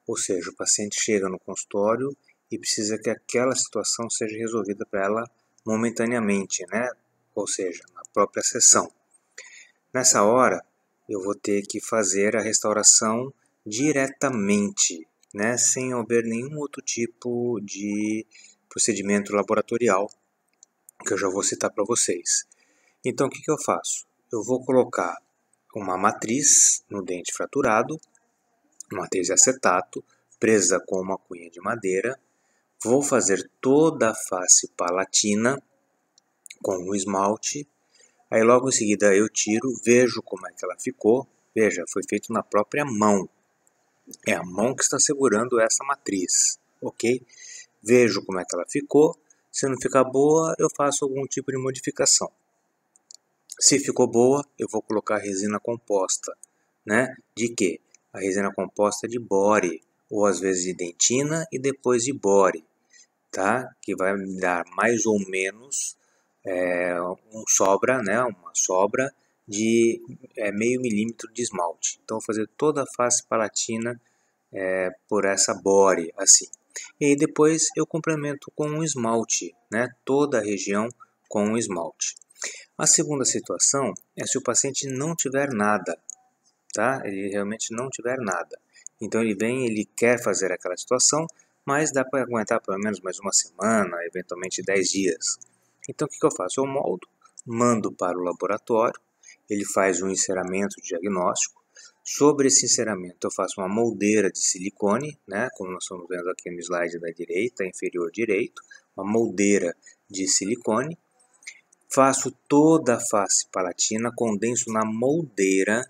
ou seja, o paciente chega no consultório e precisa que aquela situação seja resolvida para ela momentaneamente, né? Ou seja, na própria sessão. Nessa hora, eu vou ter que fazer a restauração diretamente, né? Sem haver nenhum outro tipo de procedimento laboratorial, que eu já vou citar para vocês. Então, o que eu faço? Eu vou colocar uma matriz no dente fraturado, uma matriz de acetato, presa com uma cunha de madeira. Vou fazer toda a face palatina com o esmalte. Aí logo em seguida eu tiro, vejo como é que ela ficou. Veja, foi feito na própria mão. É a mão que está segurando essa matriz, ok? Vejo como é que ela ficou. Se não ficar boa, eu faço algum tipo de modificação. Se ficou boa, eu vou colocar resina composta, né? De quê? A resina composta de bore, ou às vezes de dentina e depois de bore, tá? Que vai me dar mais ou menos uma sobra de meio milímetro de esmalte. Então, vou fazer toda a face palatina por essa bore, assim. E aí depois eu complemento com um esmalte, né? Toda a região com um esmalte. A segunda situação é se o paciente não tiver nada, tá? Ele realmente não tiver nada. Então ele quer fazer aquela situação, mas dá para aguentar pelo menos mais uma semana, eventualmente 10 dias. Então o que eu faço? Eu moldo, mando para o laboratório, ele faz um enceramento diagnóstico. Sobre esse enceramento eu faço uma moldeira de silicone, né? Como nós estamos vendo aqui no slide da direita, inferior direito, uma moldeira de silicone. Faço toda a face palatina, condenso na moldeira,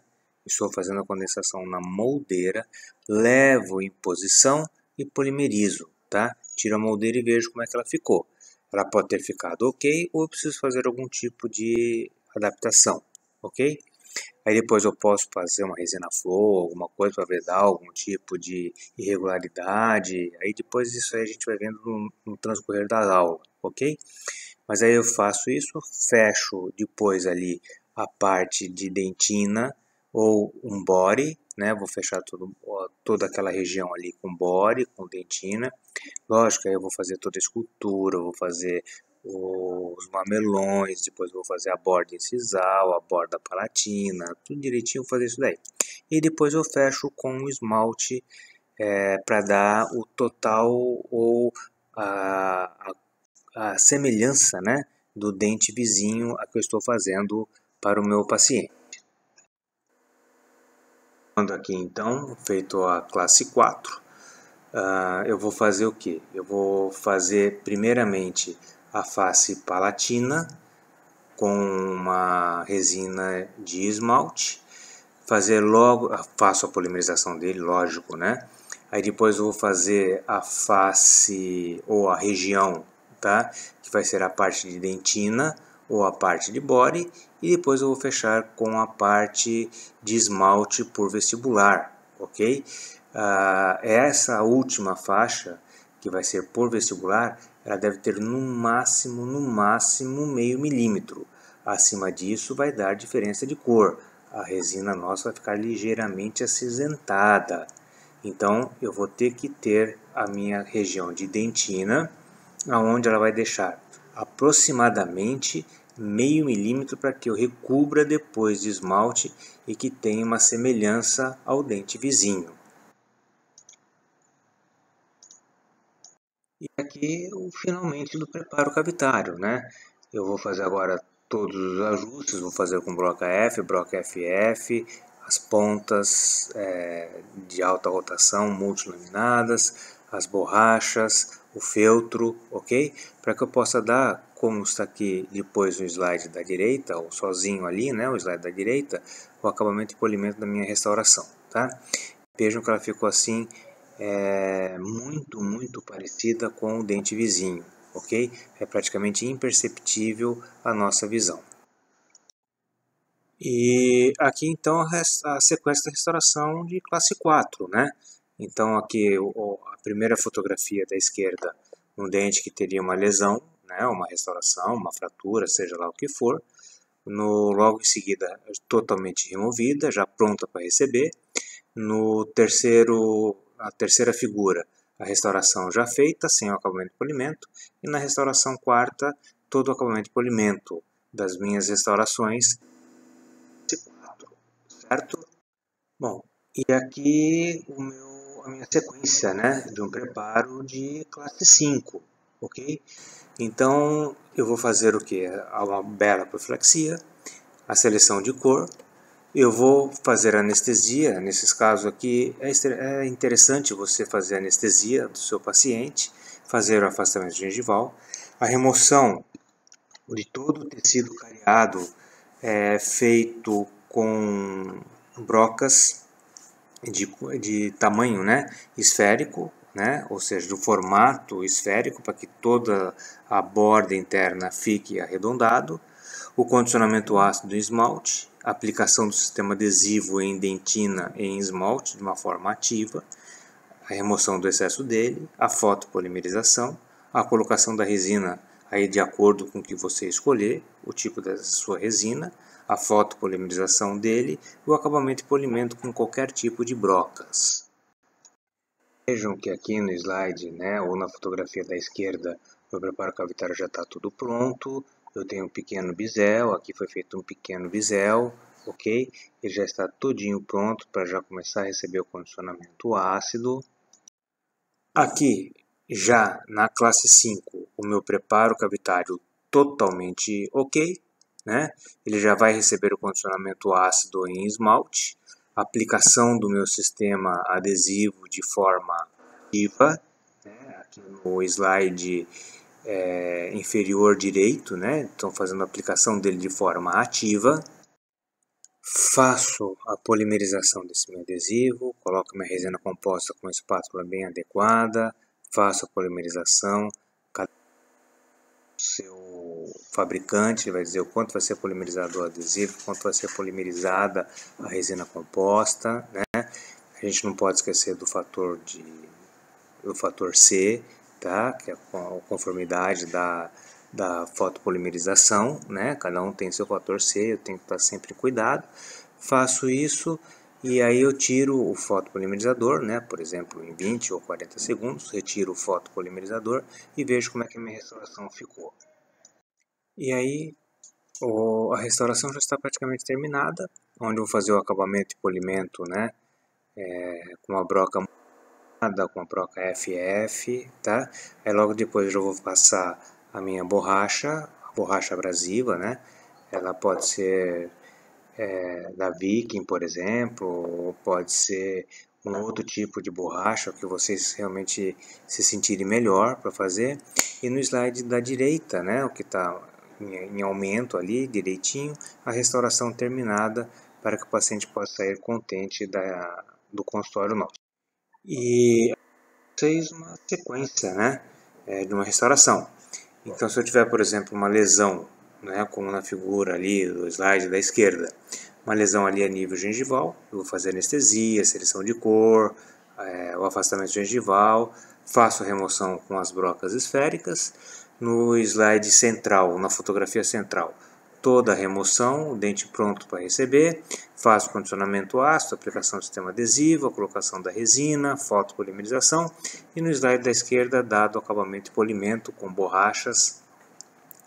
estou fazendo a condensação na moldeira, levo em posição e polimerizo, tá? Tiro a moldeira e vejo como é que ela ficou. Ela pode ter ficado ok ou eu preciso fazer algum tipo de adaptação, ok? Aí depois eu posso fazer uma resina flow, alguma coisa para vedar algum tipo de irregularidade. Aí depois isso aí a gente vai vendo no transcorrer da aula, ok? Mas aí eu faço isso, fecho depois ali a parte de dentina ou um bore, né? Vou fechar toda aquela região ali com bore, com dentina. Lógico, aí eu vou fazer toda a escultura, vou fazer os mamelões, depois vou fazer a borda incisal, a borda palatina, tudo direitinho, vou fazer isso daí. E depois eu fecho com o esmalte para dar o total ou a semelhança, né, do dente vizinho a que eu estou fazendo para o meu paciente. Aqui então, feito a classe 4, eu vou fazer o que? Eu vou fazer primeiramente a face palatina com uma resina de esmalte, faço a polimerização dele, lógico, né? Aí depois eu vou fazer a face ou a região, tá? Que vai ser a parte de dentina ou a parte de body, e depois eu vou fechar com a parte de esmalte por vestibular, ok? Essa última faixa, que vai ser por vestibular, ela deve ter no máximo meio milímetro. Acima disso vai dar diferença de cor. A resina nossa vai ficar ligeiramente acinzentada. Então eu vou ter que ter a minha região de dentina, aonde ela vai deixar aproximadamente meio milímetro para que eu recubra depois de esmalte e que tenha uma semelhança ao dente vizinho. E aqui o finalmente do preparo cavitário, né? Eu vou fazer agora todos os ajustes, vou fazer com broca F, broca FF, as pontas de alta rotação multilaminadas, as borrachas, o feltro, ok? Para que eu possa dar, como está aqui depois no slide da direita, ou sozinho ali, né? O slide da direita, o acabamento e polimento da minha restauração, tá? Vejam que ela ficou assim, muito parecida com o dente vizinho, ok? É praticamente imperceptível a nossa visão. E aqui então a sequência da restauração de classe 4, né? Então aqui a primeira fotografia da esquerda, um dente que teria uma lesão, né? Uma restauração, uma fratura, seja lá o que for. Logo em seguida, totalmente removida, já pronta para receber. A terceira figura, a restauração já feita, sem o acabamento de polimento. E na restauração quarta, todo o acabamento de polimento das minhas restaurações, certo? Bom, e aqui a minha sequência, né, de um preparo de classe 5, ok? Então, eu vou fazer o que? Uma bela profilaxia, a seleção de cor. Eu vou fazer anestesia, nesses casos aqui é interessante você fazer a anestesia do seu paciente, fazer o afastamento gengival, a remoção de todo o tecido cariado feito com brocas de tamanho, né, esférico, né, ou seja, do formato esférico, para que toda a borda interna fique arredondado, o condicionamento ácido do esmalte, a aplicação do sistema adesivo em dentina e em esmalte de uma forma ativa, a remoção do excesso dele, a fotopolimerização, a colocação da resina aí de acordo com o que você escolher, o tipo da sua resina, a fotopolimerização dele e o acabamento de polimento com qualquer tipo de brocas. Vejam que aqui no slide, né, ou na fotografia da esquerda, meu preparo cavitário já está tudo pronto. Eu tenho um pequeno bisel, aqui foi feito um pequeno bisel, ok? Ele já está todinho pronto para já começar a receber o condicionamento ácido. Aqui, já na classe 5, o meu preparo cavitário totalmente ok, né? Ele já vai receber o condicionamento ácido em esmalte, aplicação do meu sistema adesivo de forma ativa, né? Aqui no slide inferior direito, né? Estão fazendo a aplicação dele de forma ativa. Faço a polimerização desse meu adesivo, coloco minha resina composta com espátula bem adequada, faço a polimerização. Cada seu fabricante vai dizer o quanto vai ser polimerizado o adesivo, quanto vai ser polimerizada a resina composta, né? A gente não pode esquecer do fator C, tá? Que é a conformidade da fotopolimerização, né? Cada um tem seu fator C, eu tenho que estar sempre em cuidado. Faço isso e aí eu tiro o fotopolimerizador, né? Por exemplo, em 20 ou 40 segundos, retiro o fotopolimerizador e vejo como é que a minha restauração ficou. E aí a restauração já está praticamente terminada, onde eu vou fazer o acabamento e polimento, né? Com a broca com a broca FF, tá? Aí logo depois eu vou passar a minha borracha, a borracha abrasiva, né? Ela pode ser da Viking, por exemplo, ou pode ser um outro tipo de borracha que vocês realmente se sentirem melhor para fazer. E no slide da direita, né, o que está em aumento ali, direitinho, a restauração terminada para que o paciente possa sair contente do consultório nosso. E fez uma sequência, né, de uma restauração. Então, se eu tiver, por exemplo, uma lesão, né, como na figura ali do slide da esquerda, uma lesão ali a nível gengival, eu vou fazer anestesia, seleção de cor, o afastamento gengival, faço a remoção com as brocas esféricas. No slide central, na fotografia central, toda a remoção, o dente pronto para receber, faço condicionamento ácido, aplicação do sistema adesivo, a colocação da resina, fotopolimerização, e no slide da esquerda, dado o acabamento e polimento com borrachas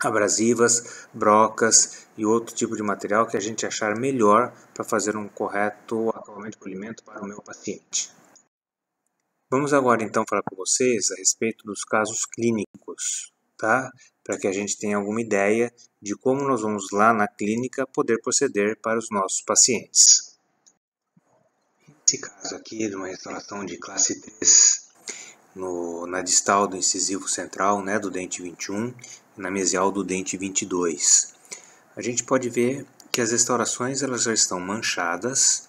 abrasivas, brocas e outro tipo de material que a gente achar melhor para fazer um correto acabamento e polimento para o meu paciente. Vamos agora então falar com vocês a respeito dos casos clínicos, tá? Para que a gente tenha alguma ideia de como nós vamos lá na clínica poder proceder para os nossos pacientes. Esse caso aqui é de uma restauração de classe 3, na distal do incisivo central, né, do dente 21, e na mesial do dente 22. A gente pode ver que as restaurações elas já estão manchadas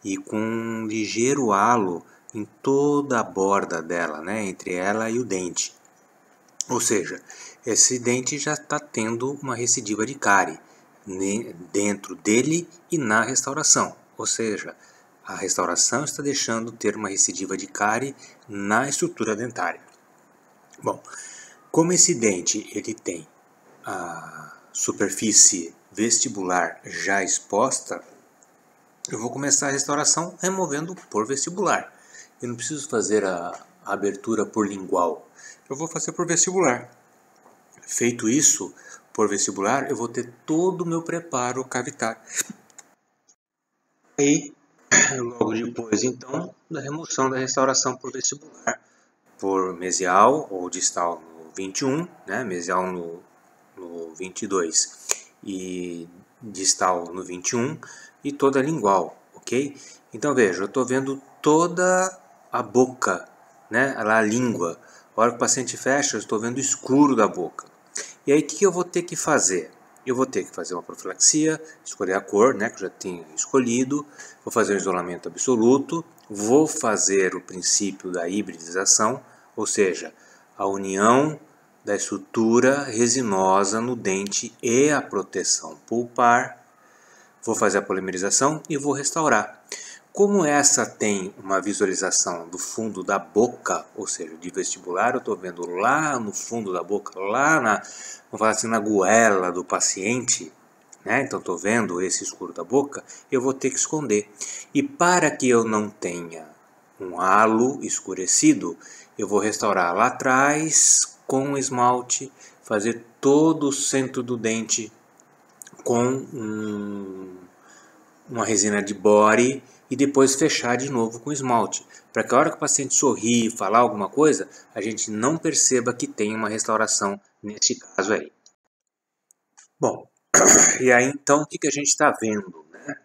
e com um ligeiro halo em toda a borda dela, né, entre ela e o dente. Ou seja, esse dente já está tendo uma recidiva de cárie dentro dele e na restauração. Ou seja, a restauração está deixando ter uma recidiva de cárie na estrutura dentária. Bom, como esse dente ele tem a superfície vestibular já exposta, eu vou começar a restauração removendo por vestibular. Eu não preciso fazer a abertura por lingual, eu vou fazer por vestibular. Feito isso, por vestibular, eu vou ter todo o meu preparo cavitário. Aí, logo depois, então, da remoção da restauração por vestibular, por mesial ou distal no 21, né, mesial no 22 e distal no 21 e toda lingual, ok? Então veja, eu estou vendo toda a boca, né, a língua. A hora que o paciente fecha, eu estou vendo o escuro da boca. E aí o que eu vou ter que fazer? Eu vou ter que fazer uma profilaxia, escolher a cor, né, que eu já tinha escolhido, vou fazer um isolamento absoluto, vou fazer o princípio da hibridização, ou seja, a união da estrutura resinosa no dente e a proteção pulpar. Vou fazer a polimerização e vou restaurar. Como essa tem uma visualização do fundo da boca, ou seja, de vestibular, eu estou vendo lá no fundo da boca, lá vamos falar assim, na goela do paciente, né? Então estou vendo esse escuro da boca, eu vou ter que esconder. E para que eu não tenha um halo escurecido, eu vou restaurar lá atrás com esmalte, fazer todo o centro do dente com uma resina de bore e depois fechar de novo com esmalte, para que a hora que o paciente sorrir e falar alguma coisa, a gente não perceba que tem uma restauração nesse caso aí. Bom, e aí então o que a gente está vendo, né?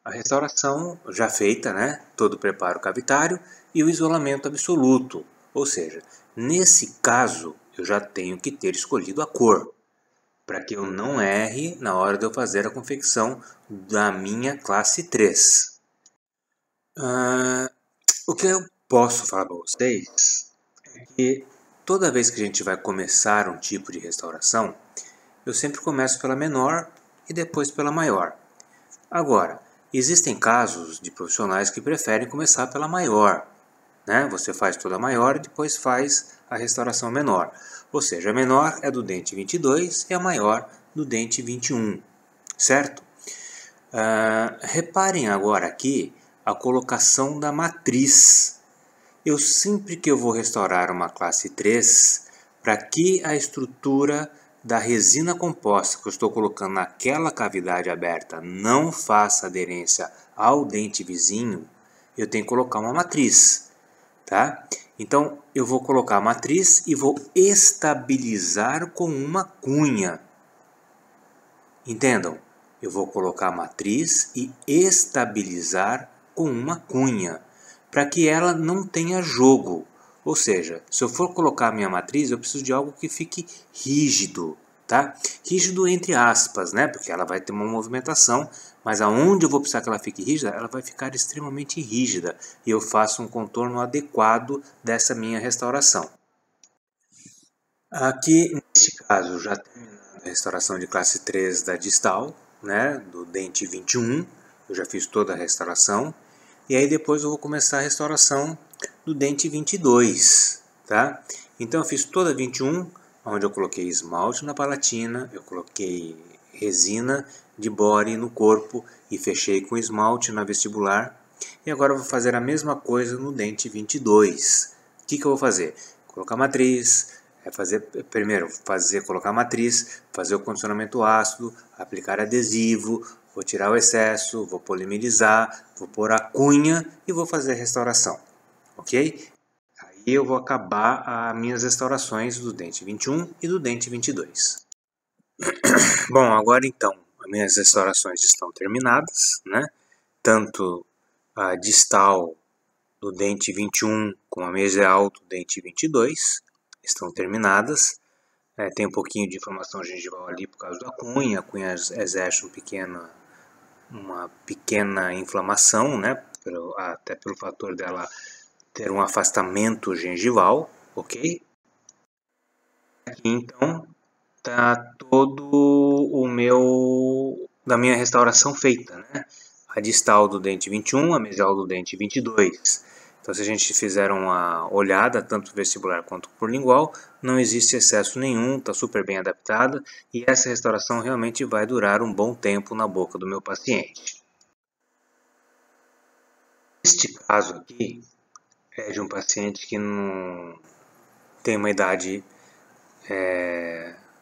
A restauração já feita, né? Todo o preparo cavitário e o isolamento absoluto, ou seja, nesse caso eu já tenho que ter escolhido a cor, para que eu não erre na hora de eu fazer a confecção da minha classe 3. O que eu posso falar para vocês é que toda vez que a gente vai começar um tipo de restauração, eu sempre começo pela menor e depois pela maior. Agora, existem casos de profissionais que preferem começar pela maior, né? Você faz toda a maior e depois faz a restauração menor. Ou seja, a menor é do dente 22 e a maior do dente 21, certo? Reparem agora aqui a colocação da matriz. Eu sempre que eu vou restaurar uma classe 3, para que a estrutura da resina composta que eu estou colocando naquela cavidade aberta não faça aderência ao dente vizinho, eu tenho que colocar uma matriz, tá? Então, eu vou colocar a matriz e vou estabilizar com uma cunha. Entendam? Eu vou colocar a matriz e estabilizar com uma cunha, para que ela não tenha jogo. Ou seja, se eu for colocar a minha matriz, eu preciso de algo que fique rígido, tá? Rígido entre aspas, né? Porque ela vai ter uma movimentação, mas aonde eu vou precisar que ela fique rígida, ela vai ficar extremamente rígida. E eu faço um contorno adequado dessa minha restauração. Aqui, neste caso, já terminando a restauração de classe 3 da distal, né? Do dente 21, eu já fiz toda a restauração. E aí depois eu vou começar a restauração do dente 22, tá? Então eu fiz toda a 21, onde eu coloquei esmalte na palatina, eu coloquei resina de bore no corpo e fechei com esmalte na vestibular. E agora eu vou fazer a mesma coisa no dente 22. O que eu vou fazer? Colocar matriz, colocar a matriz, fazer o condicionamento ácido, aplicar adesivo, vou tirar o excesso, vou polimerizar, vou pôr a cunha e vou fazer a restauração, ok? Aí eu vou acabar as minhas restaurações do dente 21 e do dente 22. Bom, agora então, as minhas restaurações estão terminadas, né? Tanto a distal do dente 21 como a mesial do dente 22 estão terminadas. Tem um pouquinho de inflamação gengival ali por causa da cunha. A cunha exerce uma pequena inflamação, né? Até pelo fator dela ter um afastamento gengival, ok? Aqui então tá todo da minha restauração feita, né? A distal do dente 21, a mesial do dente 22. Então, se a gente fizer uma olhada, tanto vestibular quanto por lingual, não existe excesso nenhum, está super bem adaptada e essa restauração realmente vai durar um bom tempo na boca do meu paciente. Este caso aqui é de um paciente que não tem uma idade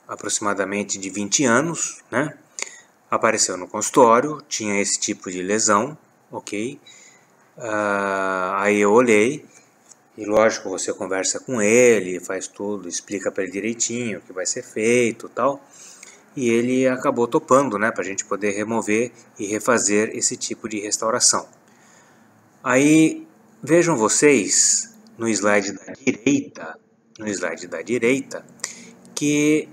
aproximadamente de 20 anos, né? Apareceu no consultório, tinha esse tipo de lesão, ok? Aí eu olhei, e lógico, você conversa com ele, faz tudo, explica para ele direitinho o que vai ser feito e tal. E ele acabou topando, né, para a gente poder remover e refazer esse tipo de restauração. Aí, vejam vocês, no slide da direita, que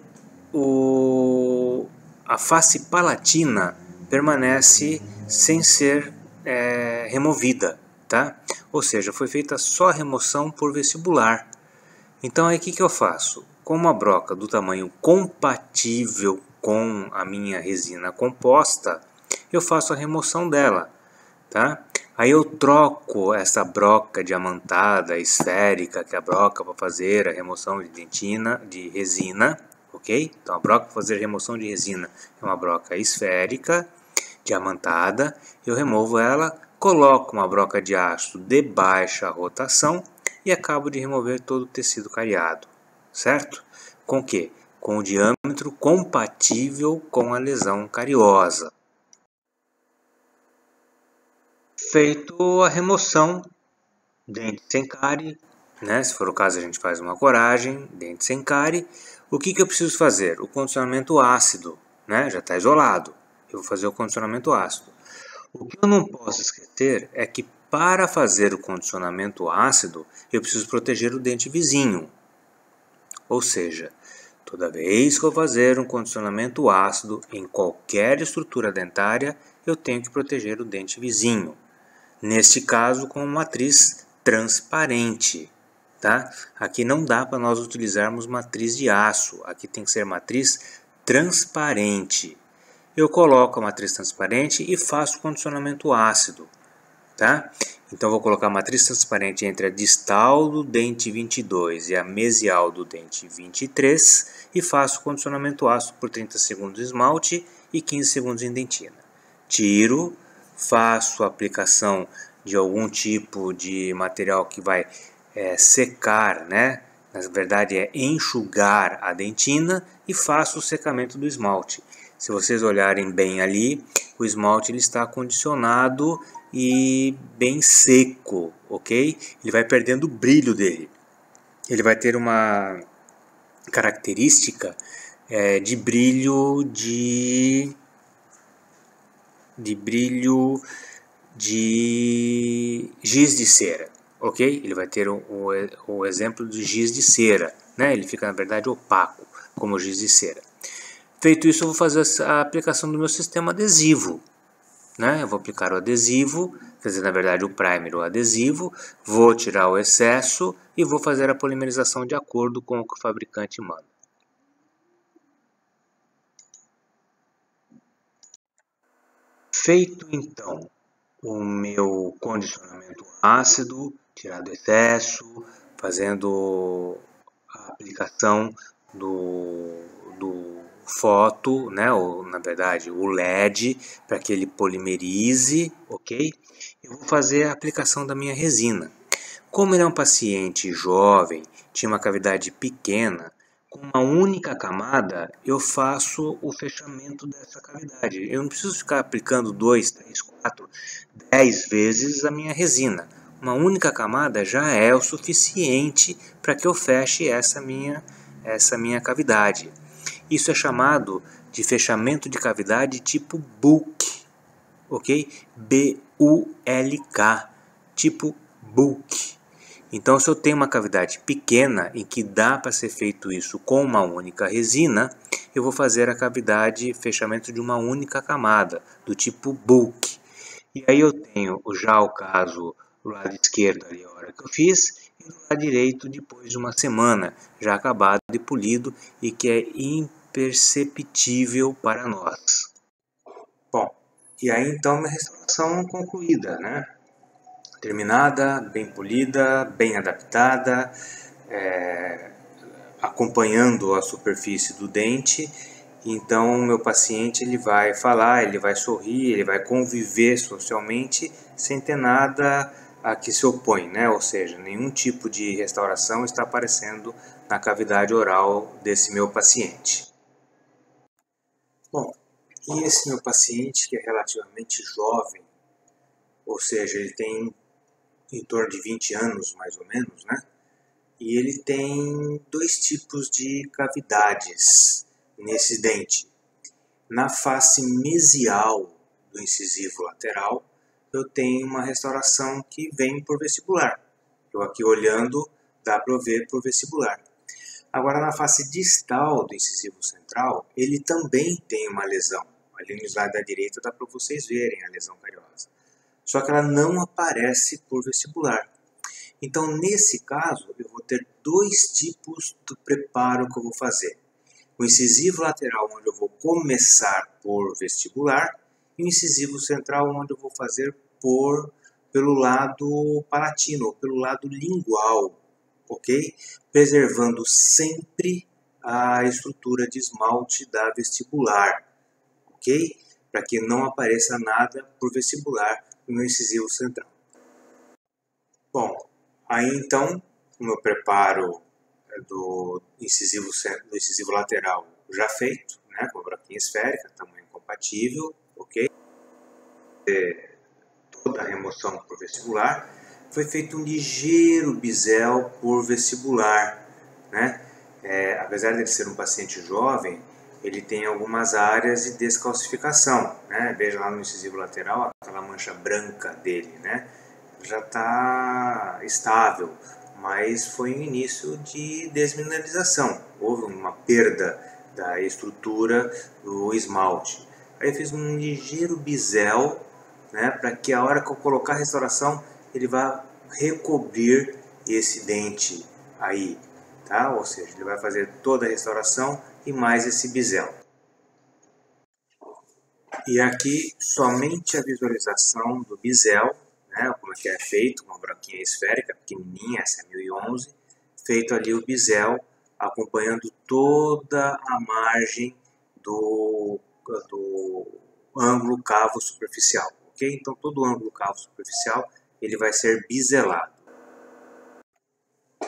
a face palatina permanece sem ser removida, tá? Ou seja, foi feita só a remoção por vestibular. Então aí o que eu faço? Com uma broca do tamanho compatível com a minha resina composta, eu faço a remoção dela, tá? Aí eu troco essa broca diamantada, esférica, que é a broca para fazer a remoção de resina, ok? Então a broca para fazer a remoção de resina é uma broca esférica, diamantada, eu removo ela, coloco uma broca de aço de baixa rotação e acabo de remover todo o tecido cariado, certo? Com o quê? Com o diâmetro compatível com a lesão cariosa. Feito a remoção, dente sem cárie, né? Se for o caso a gente faz uma coragem, dente sem cárie. O que eu preciso fazer? O condicionamento ácido, né? Já está isolado. Eu vou fazer o condicionamento ácido. O que eu não posso esquecer é que para fazer o condicionamento ácido, eu preciso proteger o dente vizinho. Ou seja, toda vez que eu fazer um condicionamento ácido em qualquer estrutura dentária, eu tenho que proteger o dente vizinho. Neste caso, com matriz transparente. Tá? Aqui não dá para nós utilizarmos matriz de aço, aqui tem que ser matriz transparente. Eu coloco a matriz transparente e faço o condicionamento ácido, tá? Então vou colocar a matriz transparente entre a distal do dente 22 e a mesial do dente 23 e faço o condicionamento ácido por 30 segundos de esmalte e 15 segundos em dentina. Tiro, faço a aplicação de algum tipo de material que vai secar, né? Na verdade é enxugar a dentina e faço o secamento do esmalte. Se vocês olharem bem ali, o esmalte ele está condicionado e bem seco, ok? Ele vai perdendo o brilho dele. Ele vai ter uma característica de brilho de giz de cera, ok? Ele vai ter o exemplo de giz de cera, né? Ele fica na verdade opaco, como giz de cera. Feito isso, eu vou fazer a aplicação do meu sistema adesivo, né? Eu vou aplicar o adesivo, quer dizer, na verdade o primer, o adesivo, vou tirar o excesso e vou fazer a polimerização de acordo com o que o fabricante manda. Feito então o meu condicionamento ácido, tirado o excesso, fazendo a aplicação do foto, né, ou na verdade o LED, para que ele polimerize, ok? Eu vou fazer a aplicação da minha resina. Como ele é um paciente jovem, tinha uma cavidade pequena, com uma única camada, eu faço o fechamento dessa cavidade. Eu não preciso ficar aplicando 2, 3, 4, 10 vezes a minha resina. Uma única camada já é o suficiente para que eu feche essa minha cavidade. Isso é chamado de fechamento de cavidade tipo bulk, ok? B-U-L-K, tipo bulk. Então, se eu tenho uma cavidade pequena em que dá para ser feito isso com uma única resina, eu vou fazer a cavidade fechamento de uma única camada, do tipo bulk. E aí eu tenho já o caso do lado esquerdo ali, a hora que eu fiz, e do lado direito depois de uma semana, já acabado e polido e que é imperceptível para nós. Bom, e aí então minha restauração concluída, né? Terminada, bem polida, bem adaptada, acompanhando a superfície do dente. Então, meu paciente ele vai falar, ele vai sorrir, ele vai conviver socialmente sem ter nada a que se opõe, né? Ou seja, nenhum tipo de restauração está aparecendo na cavidade oral desse meu paciente. Bom, e esse meu paciente que é relativamente jovem, ou seja, ele tem em torno de 20 anos, mais ou menos, né? E ele tem dois tipos de cavidades nesse dente. Na face mesial do incisivo lateral, eu tenho uma restauração que vem por vestibular. Eu aqui olhando, dá para ver por vestibular. Agora, na face distal do incisivo central, ele também tem uma lesão. Ali no slide da direita dá para vocês verem a lesão cariosa. Só que ela não aparece por vestibular. Então, nesse caso, eu vou ter dois tipos do preparo que eu vou fazer. O incisivo lateral, onde eu vou começar por vestibular, e o incisivo central, onde eu vou fazer pelo lado palatino, ou pelo lado lingual, ok? Preservando sempre a estrutura de esmalte da vestibular, ok? Para que não apareça nada por vestibular no incisivo central. Bom, aí então, o meu preparo do incisivo lateral já feito, né, com a broquinha esférica, tamanho compatível, ok? Toda a remoção por vestibular. Foi feito um ligeiro bisel por vestibular, né? Apesar de ele ser um paciente jovem, ele tem algumas áreas de descalcificação, né? Veja lá no incisivo lateral, aquela mancha branca dele, né? Já está estável, mas foi um início de desmineralização. Houve uma perda da estrutura do esmalte. Aí eu fiz um ligeiro bisel, né, para que a hora que eu colocar a restauração, ele vá recobrir esse dente aí, tá? Ou seja, ele vai fazer toda a restauração e mais esse bisel. E aqui somente a visualização do bisel, né, como é que é feito, uma broquinha esférica pequenininha, essa é 1011, feito ali o bisel, acompanhando toda a margem do ângulo cavo superficial, ok? Então todo o ângulo cavo superficial ele vai ser biselado.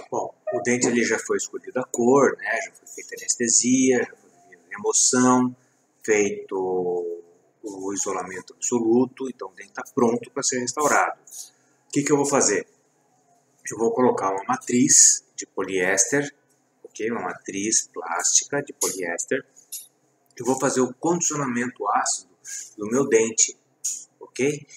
Bom, O dente ele já foi escolhido a cor, né? Já foi feita anestesia, já foi feita remoção, feito o isolamento absoluto, então o dente está pronto para ser restaurado. O que eu vou fazer? Eu vou colocar uma matriz de poliéster, ok? Uma matriz plástica de poliéster. Eu vou fazer o condicionamento ácido do meu dente, ok?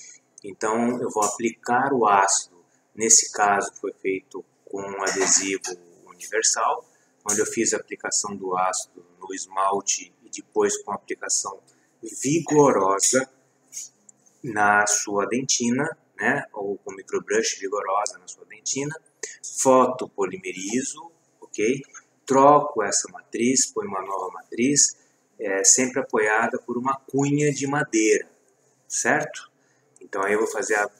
Então eu vou aplicar o ácido. Nesse caso foi feito com um adesivo universal, onde eu fiz a aplicação do ácido no esmalte e depois com a aplicação vigorosa na sua dentina, né, ou com microbrush vigorosa na sua dentina, fotopolimerizo, ok? Troco essa matriz, ponho uma nova matriz, sempre apoiada por uma cunha de madeira, certo? Então aí eu vou fazer a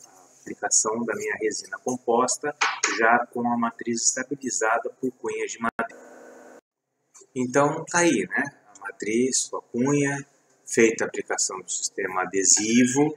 aplicação da minha resina composta já com a matriz estabilizada por cunhas de madeira. Então tá aí, né? A matriz com a cunha, feita a aplicação do sistema adesivo,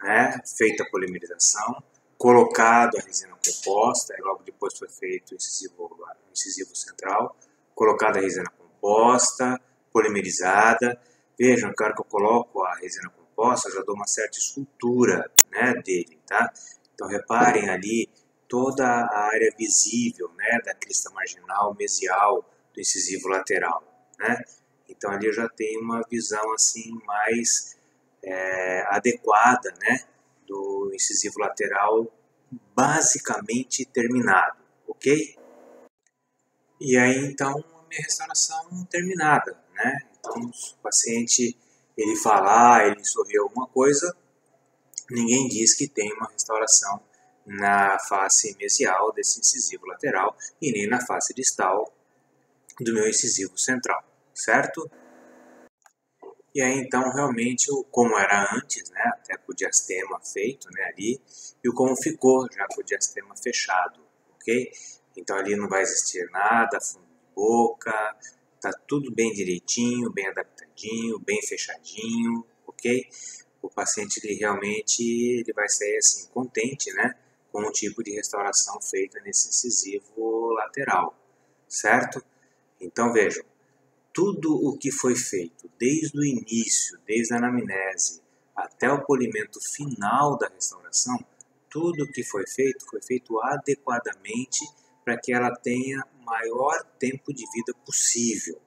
né? Feita a polimerização, colocado a resina composta, e logo depois foi feito o incisivo central, colocada a resina composta, polimerizada. Vejam, na hora que eu coloco a resina composta, eu já dou uma certa escultura, né, dele, tá? Então reparem ali toda a área visível, né, da crista marginal mesial do incisivo lateral, né? Então ali eu já tenho uma visão assim mais adequada, né, do incisivo lateral basicamente terminado, ok? E aí então a minha restauração terminada, né? Então se o paciente ele falar, ele sorrir alguma coisa, ninguém diz que tem uma restauração na face mesial desse incisivo lateral e nem na face distal do meu incisivo central, certo? E aí então realmente o como era antes, né, até com o diastema feito, né, ali, e o como ficou já com o diastema fechado, ok? Então ali não vai existir nada, fundo de boca, tá tudo bem direitinho, bem adaptadinho, bem fechadinho, ok? O paciente ele realmente ele vai sair assim contente, né, com o tipo de restauração feita nesse incisivo lateral, certo? Então vejam, tudo o que foi feito desde o início, desde a anamnese até o polimento final da restauração, tudo o que foi feito adequadamente para que ela tenha o maior tempo de vida possível,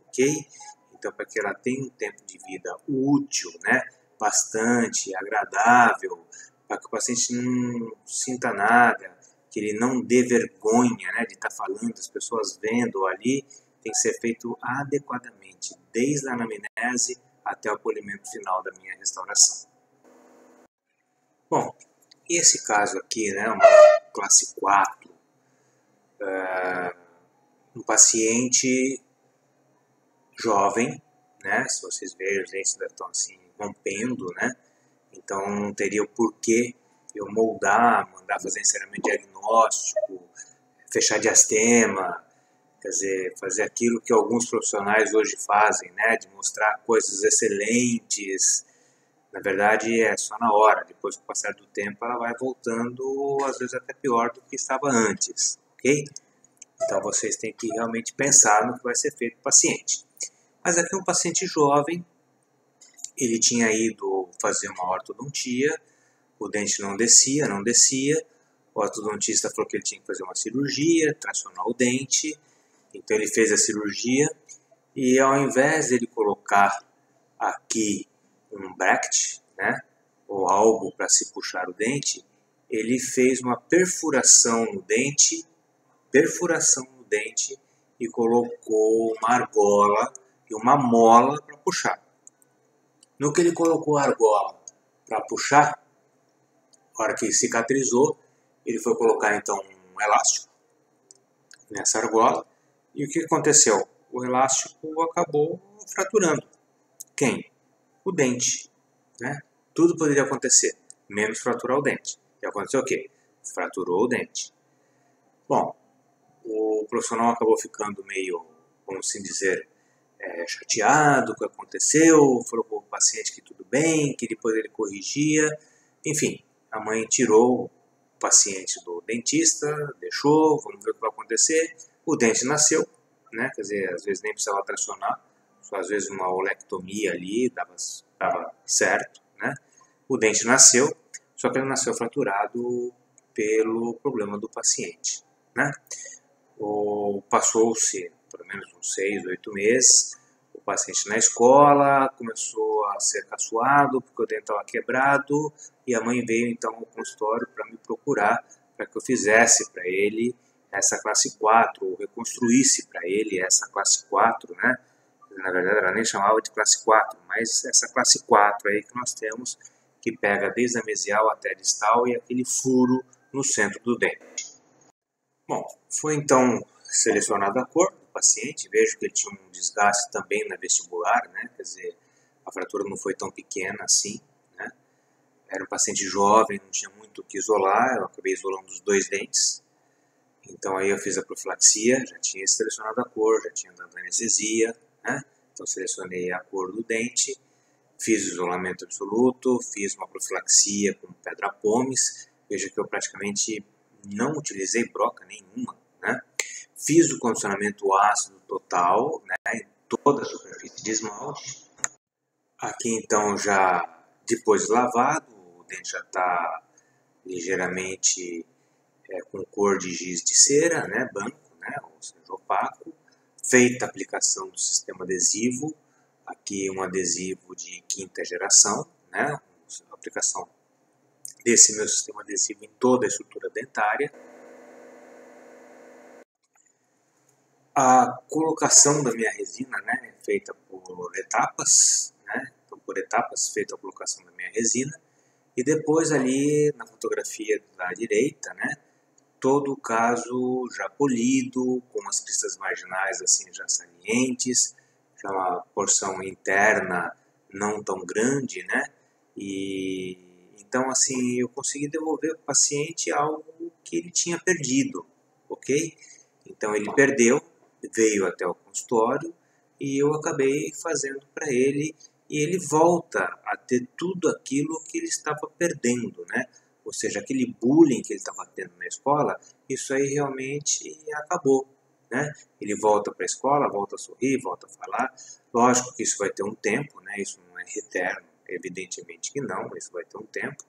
ok? Então, para que ela tenha um tempo de vida útil, né, bastante agradável, para que o paciente não sinta nada, que ele não dê vergonha, né, de estar falando, as pessoas vendo ali, tem que ser feito adequadamente, desde a anamnese até o polimento final da minha restauração. Bom, esse caso aqui, né, uma classe 4, um paciente jovem, né, se vocês verem, os dentes estão assim rompendo, né, então não teria o porquê eu moldar, mandar fazer encerramento diagnóstico, fechar diastema, quer dizer, fazer aquilo que alguns profissionais hoje fazem, né, de mostrar coisas excelentes. Na verdade, é só na hora. Depois, com o passar do tempo, ela vai voltando, às vezes até pior do que estava antes, ok? Então, vocês têm que realmente pensar no que vai ser feito com o paciente. Mas aqui um paciente jovem, ele tinha ido fazer uma ortodontia, o dente não descia, o ortodontista falou que ele tinha que fazer uma cirurgia, tracionar o dente. Então ele fez a cirurgia e ao invés de ele colocar aqui um bracket, né, ou algo para se puxar o dente, ele fez uma perfuração no dente e colocou uma argola e uma mola para puxar. No que ele colocou a argola para puxar, na hora que cicatrizou, ele foi colocar então um elástico nessa argola. E o que aconteceu? O elástico acabou fraturando. Quem? O dente, né? Tudo poderia acontecer, menos fraturar o dente. E aconteceu o quê? Fraturou o dente. Bom, o profissional acabou ficando meio, vamos assim dizer, chateado com o que aconteceu, falou para o paciente que tudo bem, que depois ele corrigia. Enfim, a mãe tirou o paciente do dentista, deixou, vamos ver o que vai acontecer. O dente nasceu, né? Quer dizer, às vezes nem precisava tracionar, só às vezes uma olectomia ali dava certo, né? O dente nasceu, só que ele nasceu fraturado pelo problema do paciente, né? Passou-se pelo menos uns 6, 8 meses, o paciente na escola começou a ser caçoado porque o dente estava quebrado e a mãe veio então ao consultório para me procurar para que eu fizesse para ele essa classe 4, ou reconstruísse para ele essa classe 4, né? Na verdade ela nem chamava de classe 4, mas essa classe 4 aí que nós temos, que pega desde a mesial até a distal e aquele furo no centro do dente. Bom, foi então selecionada a cor do paciente, vejo que ele tinha um desgaste também na vestibular, né? Quer dizer, a fratura não foi tão pequena assim, né? Era um paciente jovem, não tinha muito o que isolar, eu acabei isolando os 2 dentes. Então aí eu fiz a profilaxia, já tinha selecionado a cor, já tinha dado anestesia, né? Então selecionei a cor do dente, fiz o isolamento absoluto, fiz uma profilaxia com pedra pómez, veja que eu praticamente não utilizei broca nenhuma, né? Fiz o condicionamento ácido total, né, em toda a superfície de esmalte. Aqui então já depois de lavado, o dente já está ligeiramente com cor de giz de cera, né, branco, né, ou seja, opaco. Feita a aplicação do sistema adesivo, aqui um adesivo de 5ª geração, né, a aplicação desse meu sistema adesivo em toda a estrutura dentária. A colocação da minha resina, né, é feita por etapas, né, então por etapas feita a colocação da minha resina, e depois ali na fotografia da direita, né, todo o caso já polido, com as cristas marginais assim já salientes, já uma porção interna não tão grande, né, e então assim eu consegui devolver ao paciente algo que ele tinha perdido, ok? Então ele perdeu, veio até o consultório e eu acabei fazendo para ele e ele volta a ter tudo aquilo que ele estava perdendo, né? Ou seja, aquele bullying que ele estava tendo na escola, isso aí realmente acabou, né? Ele volta para a escola, volta a sorrir, volta a falar. Lógico que isso vai ter um tempo, né? Isso não é eterno, evidentemente que não, isso vai ter um tempo.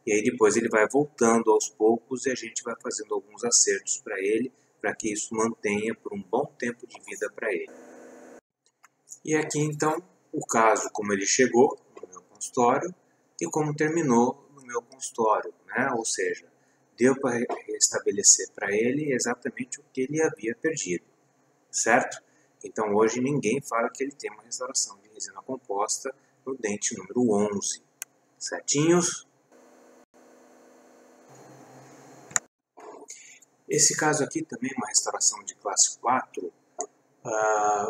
E aí depois ele vai voltando aos poucos e a gente vai fazendo alguns acertos para ele, para que isso mantenha por um bom tempo de vida para ele. E aqui então o caso como ele chegou no meu consultório e como terminou no meu consultório, né? Ou seja, deu para restabelecer para ele exatamente o que ele havia perdido, certo? Então hoje ninguém fala que ele tem uma restauração de resina composta no dente número 11, certinhos? Esse caso aqui também é uma restauração de classe 4,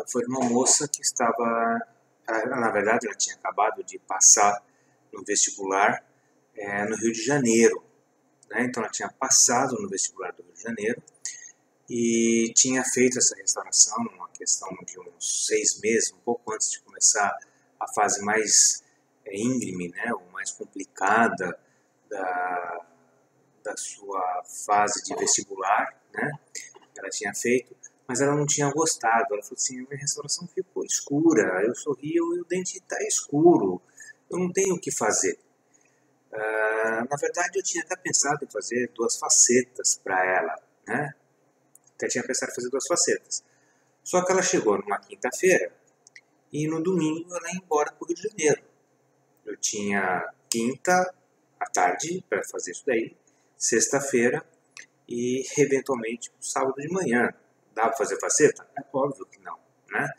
foi uma moça que estava, na verdade ela tinha acabado de passar no vestibular no Rio de Janeiro, né? Então ela tinha passado no vestibular do Rio de Janeiro e tinha feito essa restauração, uma questão de uns 6 meses, um pouco antes de começar a fase mais íngreme, né? Ou mais complicada da sua fase de vestibular, né? Ela tinha feito, mas ela não tinha gostado. Ela falou assim: minha restauração ficou escura, eu sorrio e o dente está escuro, eu não tenho o que fazer. Na verdade, eu tinha até pensado em fazer 2 facetas para ela, né? Até tinha pensado em fazer 2 facetas. Só que ela chegou numa quinta-feira e no domingo ela ia embora para o Rio de Janeiro. Eu tinha quinta à tarde para fazer isso daí, sexta-feira e eventualmente sábado de manhã. Dá para fazer faceta? É óbvio que não, né?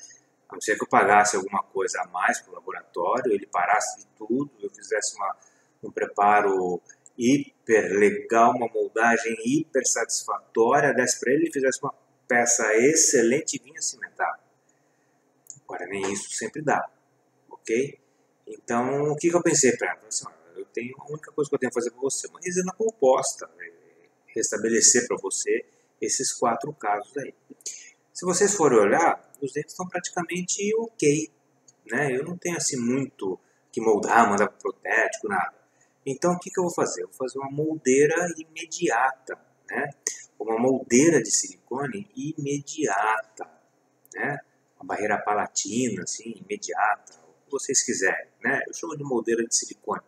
A não ser que eu pagasse alguma coisa a mais para o laboratório, ele parasse de tudo, eu fizesse um preparo hiper legal, uma moldagem hiper satisfatória, desse para ele e fizesse uma peça excelente e vinha cimentar. Agora, nem isso sempre dá, ok? Então, o que eu pensei para ela? Assim, a única coisa que eu tenho que fazer para você é uma resina composta, né? Restabelecer para você esses 4 casos aí. Se vocês forem olhar, os dentes estão praticamente ok, né? Eu não tenho assim muito que moldar, mandar para protético, nada. Então, o que eu vou fazer? Eu vou fazer uma moldeira imediata, né? Uma moldeira de silicone imediata, né? Uma barreira palatina, assim, imediata, o que vocês quiserem, né? Eu chamo de moldeira de silicone.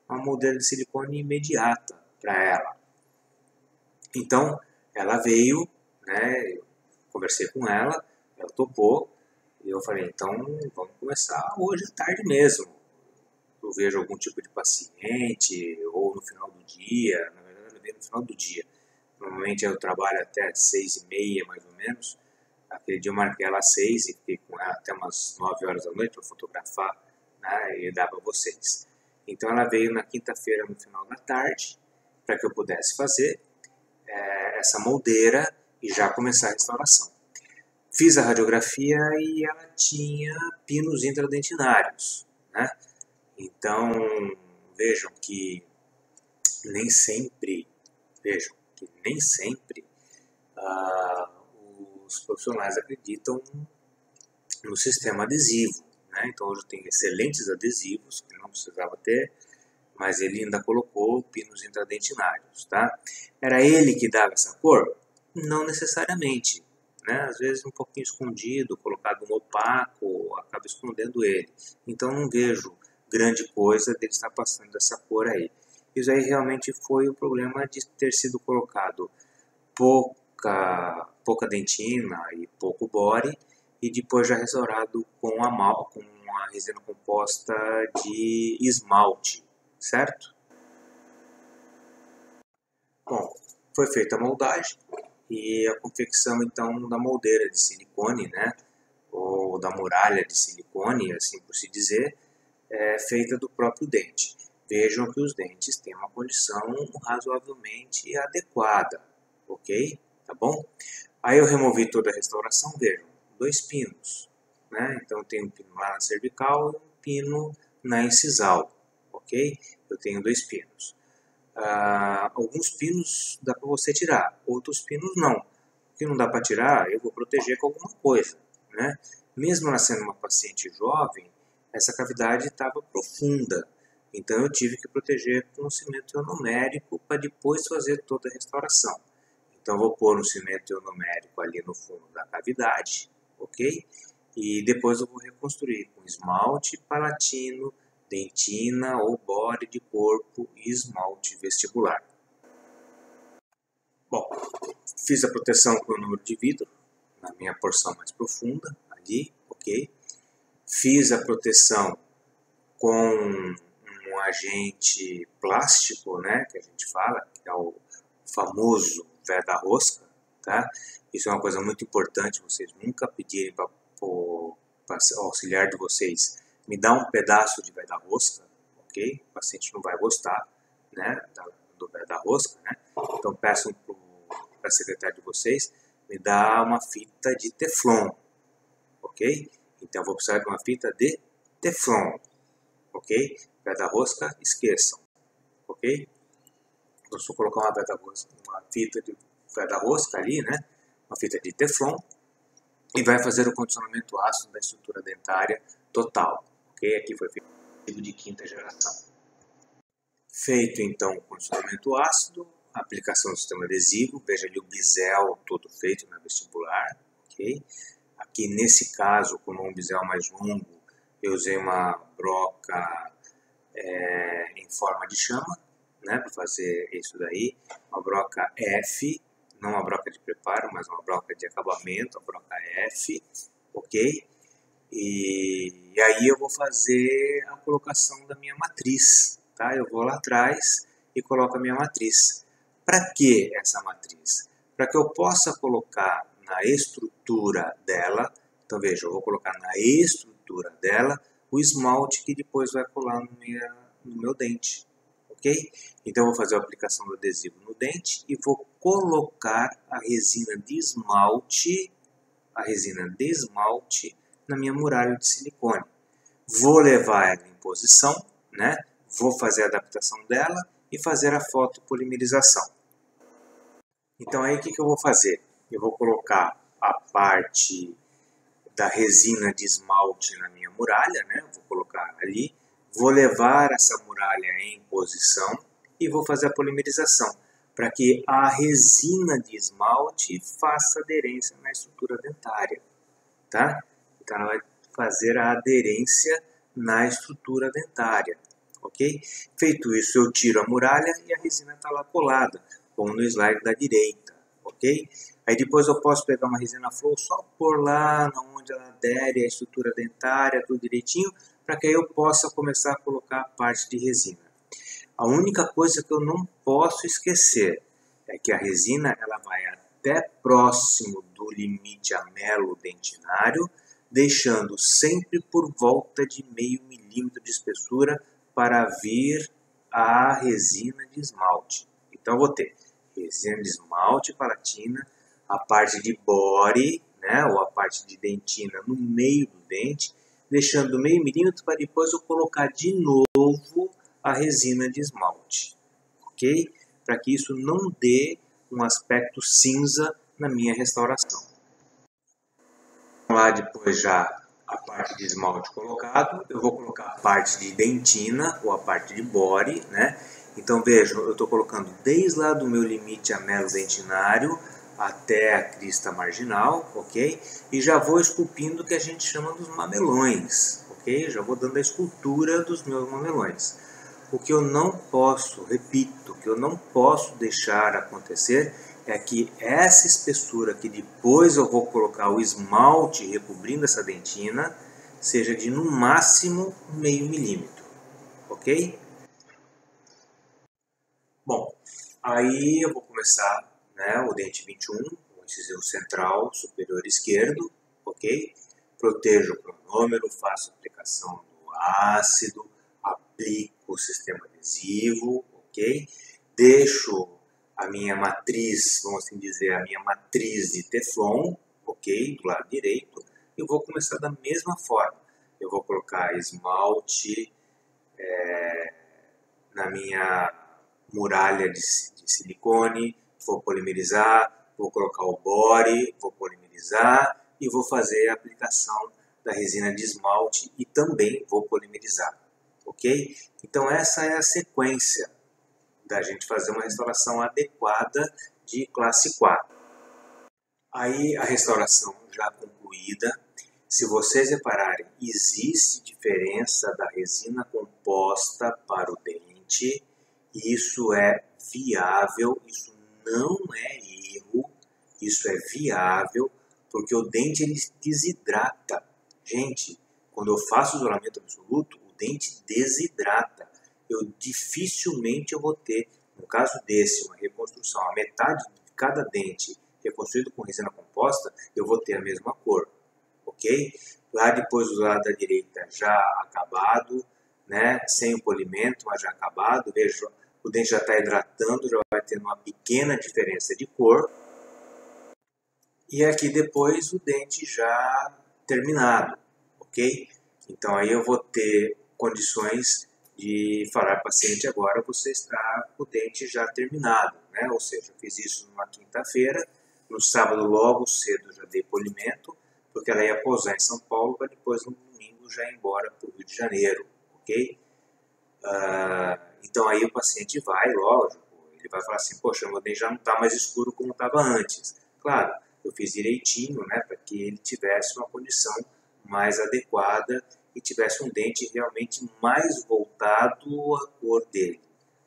Uma moldeira de silicone imediata para ela. Então, ela veio, né? Eu conversei com ela, ela topou, e eu falei, então vamos começar hoje à tarde mesmo. Eu vejo algum tipo de paciente, ou no final do dia, na verdade eu vejo no final do dia. Normalmente eu trabalho até 6h30, mais ou menos. Aquele dia eu marquei ela às 6 e fiquei com ela até umas 9 horas da noite para fotografar, né, e dar para vocês. Então ela veio na quinta-feira no final da tarde, para que eu pudesse fazer essa moldeira e já começar a restauração. Fiz a radiografia e ela tinha pinos intradentinários, né? Então, vejam que nem sempre, os profissionais acreditam no sistema adesivo, né? Então hoje tem excelentes adesivos que não precisava ter, mas ele ainda colocou pinos intradentinários, tá? Era ele que dava essa cor? Não necessariamente, né? Às vezes um pouquinho escondido, colocado um opaco, acaba escondendo ele. Então não vejo grande coisa dele estar passando dessa cor aí. Isso aí realmente foi o problema de ter sido colocado pouca dentina e pouco bore, e depois já restaurado com a resina composta de esmalte, certo? Bom, foi feita a moldagem e a confecção então da moldeira de silicone, né, ou da muralha de silicone, assim por se dizer, é feita do próprio dente. Vejam que os dentes têm uma condição razoavelmente adequada, ok? Tá bom? Aí eu removi toda a restauração, vejam, 2 pinos, né? Então tem um pino lá na cervical e um pino na incisal, ok? Eu tenho 2 pinos. Alguns pinos dá para você tirar, outros pinos não. O que não dá para tirar, eu vou proteger com alguma coisa, né? Mesmo ela sendo uma paciente jovem, essa cavidade estava profunda, então eu tive que proteger com um cimento ionomérico para depois fazer toda a restauração. Então vou pôr um cimento ionomérico ali no fundo da cavidade, ok? E depois eu vou reconstruir com esmalte palatino, dentina ou bore de corpo e esmalte vestibular. Bom, fiz a proteção com o número de vidro, na minha porção mais profunda, ali, ok? Fiz a proteção com um agente plástico, né, que a gente fala, que é o famoso veda-rosca, tá? Isso é uma coisa muito importante, vocês nunca pedirem para o auxiliar de vocês me dá um pedaço de veda-rosca, ok? O paciente não vai gostar, né, do veda-rosca, né? Então peçam para a secretária de vocês me dá uma fita de teflon, ok? Então eu vou precisar de uma fita de teflon, ok? Veda-rosca, esqueçam, ok? Então se eu colocar uma fita de veda-rosca ali, né? Uma fita de teflon, e vai fazer o condicionamento ácido da estrutura dentária total, ok? Aqui foi feito de quinta geração. Feito então o condicionamento ácido, a aplicação do sistema adesivo, veja ali o bisel todo feito na vestibular, ok? Aqui nesse caso, como um bisel mais longo, eu usei uma broca em forma de chama, né, para fazer isso daí, uma broca F, não uma broca de preparo, mas uma broca de acabamento, a broca F, ok? E aí eu vou fazer a colocação da minha matriz, tá? Eu vou lá atrás e coloco a minha matriz. Para que essa matriz? Para que eu possa colocar na estrutura dela, então veja, eu vou colocar na estrutura dela o esmalte que depois vai colar no meu dente, ok? Então eu vou fazer a aplicação do adesivo no dente e vou colocar a resina de esmalte na minha muralha de silicone. Vou levar ela em posição, né? Vou fazer a adaptação dela e fazer a fotopolimerização. Então aí o que eu vou fazer? Eu vou colocar a parte da resina de esmalte na minha muralha, né? Vou colocar ali, vou levar essa muralha em decomposição e vou fazer a polimerização, para que a resina de esmalte faça aderência na estrutura dentária, tá? Então ela vai fazer a aderência na estrutura dentária, ok? Feito isso, eu tiro a muralha e a resina está lá colada, como no slide da direita, ok? Aí depois eu posso pegar uma resina flow, só pôr lá onde ela adere à estrutura dentária, tudo direitinho, para que aí eu possa começar a colocar a parte de resina. A única coisa que eu não posso esquecer é que a resina ela vai até próximo do limite amelo-dentinário, deixando sempre por volta de meio milímetro de espessura para vir a resina de esmalte. Então eu vou ter resina de esmalte palatina, a parte de bore, né, ou a parte de dentina no meio do dente, deixando meio milímetro para depois eu colocar de novo a resina de esmalte, ok? Para que isso não dê um aspecto cinza na minha restauração. Lá depois já a parte de esmalte colocado, eu vou colocar a parte de dentina ou a parte de bore, né? Então vejam, eu estou colocando desde lá do meu limite amelo-dentinário até a crista marginal, ok? E já vou esculpindo o que a gente chama dos mamelões, ok? Já vou dando a escultura dos meus mamelões. O que eu não posso, repito, o que eu não posso deixar acontecer é que essa espessura que depois eu vou colocar o esmalte recobrindo essa dentina seja de no máximo meio milímetro, ok? Bom, aí eu vou começar, né, o dente 21, o incisivo central superior esquerdo, ok? Protejo o cronômetro, faço a aplicação do ácido, aplico o sistema adesivo, ok? Deixo a minha matriz, vamos assim dizer, a minha matriz de Teflon, ok? Do lado direito, e vou começar da mesma forma. Eu vou colocar esmalte na minha muralha de silicone, vou polimerizar, vou colocar o bore, vou polimerizar e vou fazer a aplicação da resina de esmalte e também vou polimerizar, ok? Então essa é a sequência da gente fazer uma restauração adequada de classe 4. Aí a restauração já concluída, se vocês repararem, existe diferença da resina composta para o dente. Isso é viável, isso não é erro, isso é viável, porque o dente ele desidrata. Gente, quando eu faço isolamento absoluto, o dente desidrata. Dificilmente eu vou ter, no caso desse, uma reconstrução, a metade de cada dente reconstruído com resina composta, eu vou ter a mesma cor, ok? Lá depois do lado da direita já acabado, né, sem o polimento, mas já acabado, veja, o dente já está hidratando, já vai tendo uma pequena diferença de cor. E aqui depois o dente já terminado, ok? Então aí eu vou ter condições de falar para o paciente, agora você está com o dente já terminado, né? Ou seja, eu fiz isso numa quinta-feira, no sábado logo cedo já dei polimento, porque ela ia pousar em São Paulo para depois no domingo já ir embora para o Rio de Janeiro, ok? Então aí o paciente vai, lógico, ele vai falar assim, poxa, meu dente já não está mais escuro como estava antes. Claro, eu fiz direitinho, né, para que ele tivesse uma condição mais adequada e tivesse um dente realmente mais voltado à cor dele,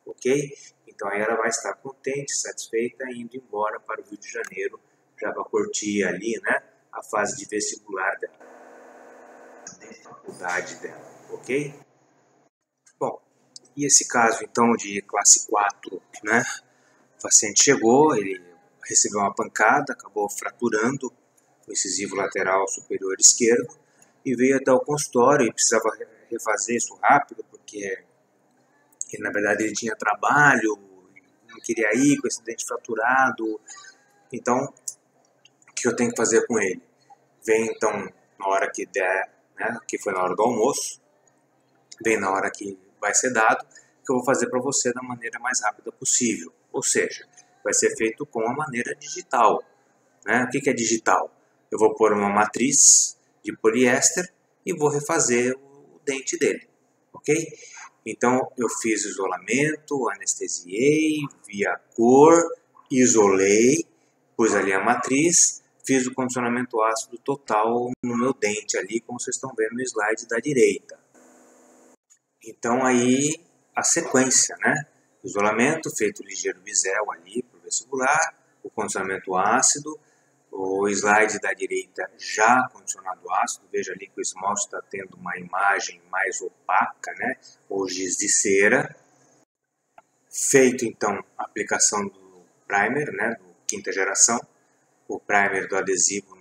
ok? Então aí ela vai estar contente, satisfeita, indo embora para o Rio de Janeiro, já para curtir ali, né, a fase de vestibular dela, de faculdade dela, ok? Bom, e esse caso então de classe 4, né, o paciente chegou, ele recebeu uma pancada, acabou fraturando o incisivo lateral superior esquerdo e veio até o consultório e precisava refazer isso rápido porque ele, na verdade ele tinha trabalho, não queria ir com esse dente fraturado. Então, o que eu tenho que fazer com ele? Vem então na hora que der, né, que foi na hora do almoço, vem na hora que vai ser dado, que eu vou fazer para você da maneira mais rápida possível. Ou seja, vai ser feito com a maneira digital, né? O que é digital? Eu vou pôr uma matriz de poliéster e vou refazer o dente dele, ok? Então eu fiz isolamento, anestesiei, vi a cor, isolei, pus ali a matriz, fiz o condicionamento ácido total no meu dente ali, como vocês estão vendo no slide da direita. Então aí a sequência, né? Isolamento, feito ligeiro bisel ali para o vestibular, o condicionamento ácido, o slide da direita já condicionado ácido, veja ali que o esmalte está tendo uma imagem mais opaca, né? Ou giz de cera. Feito então a aplicação do primer, né? Do quinta geração, o primer do adesivo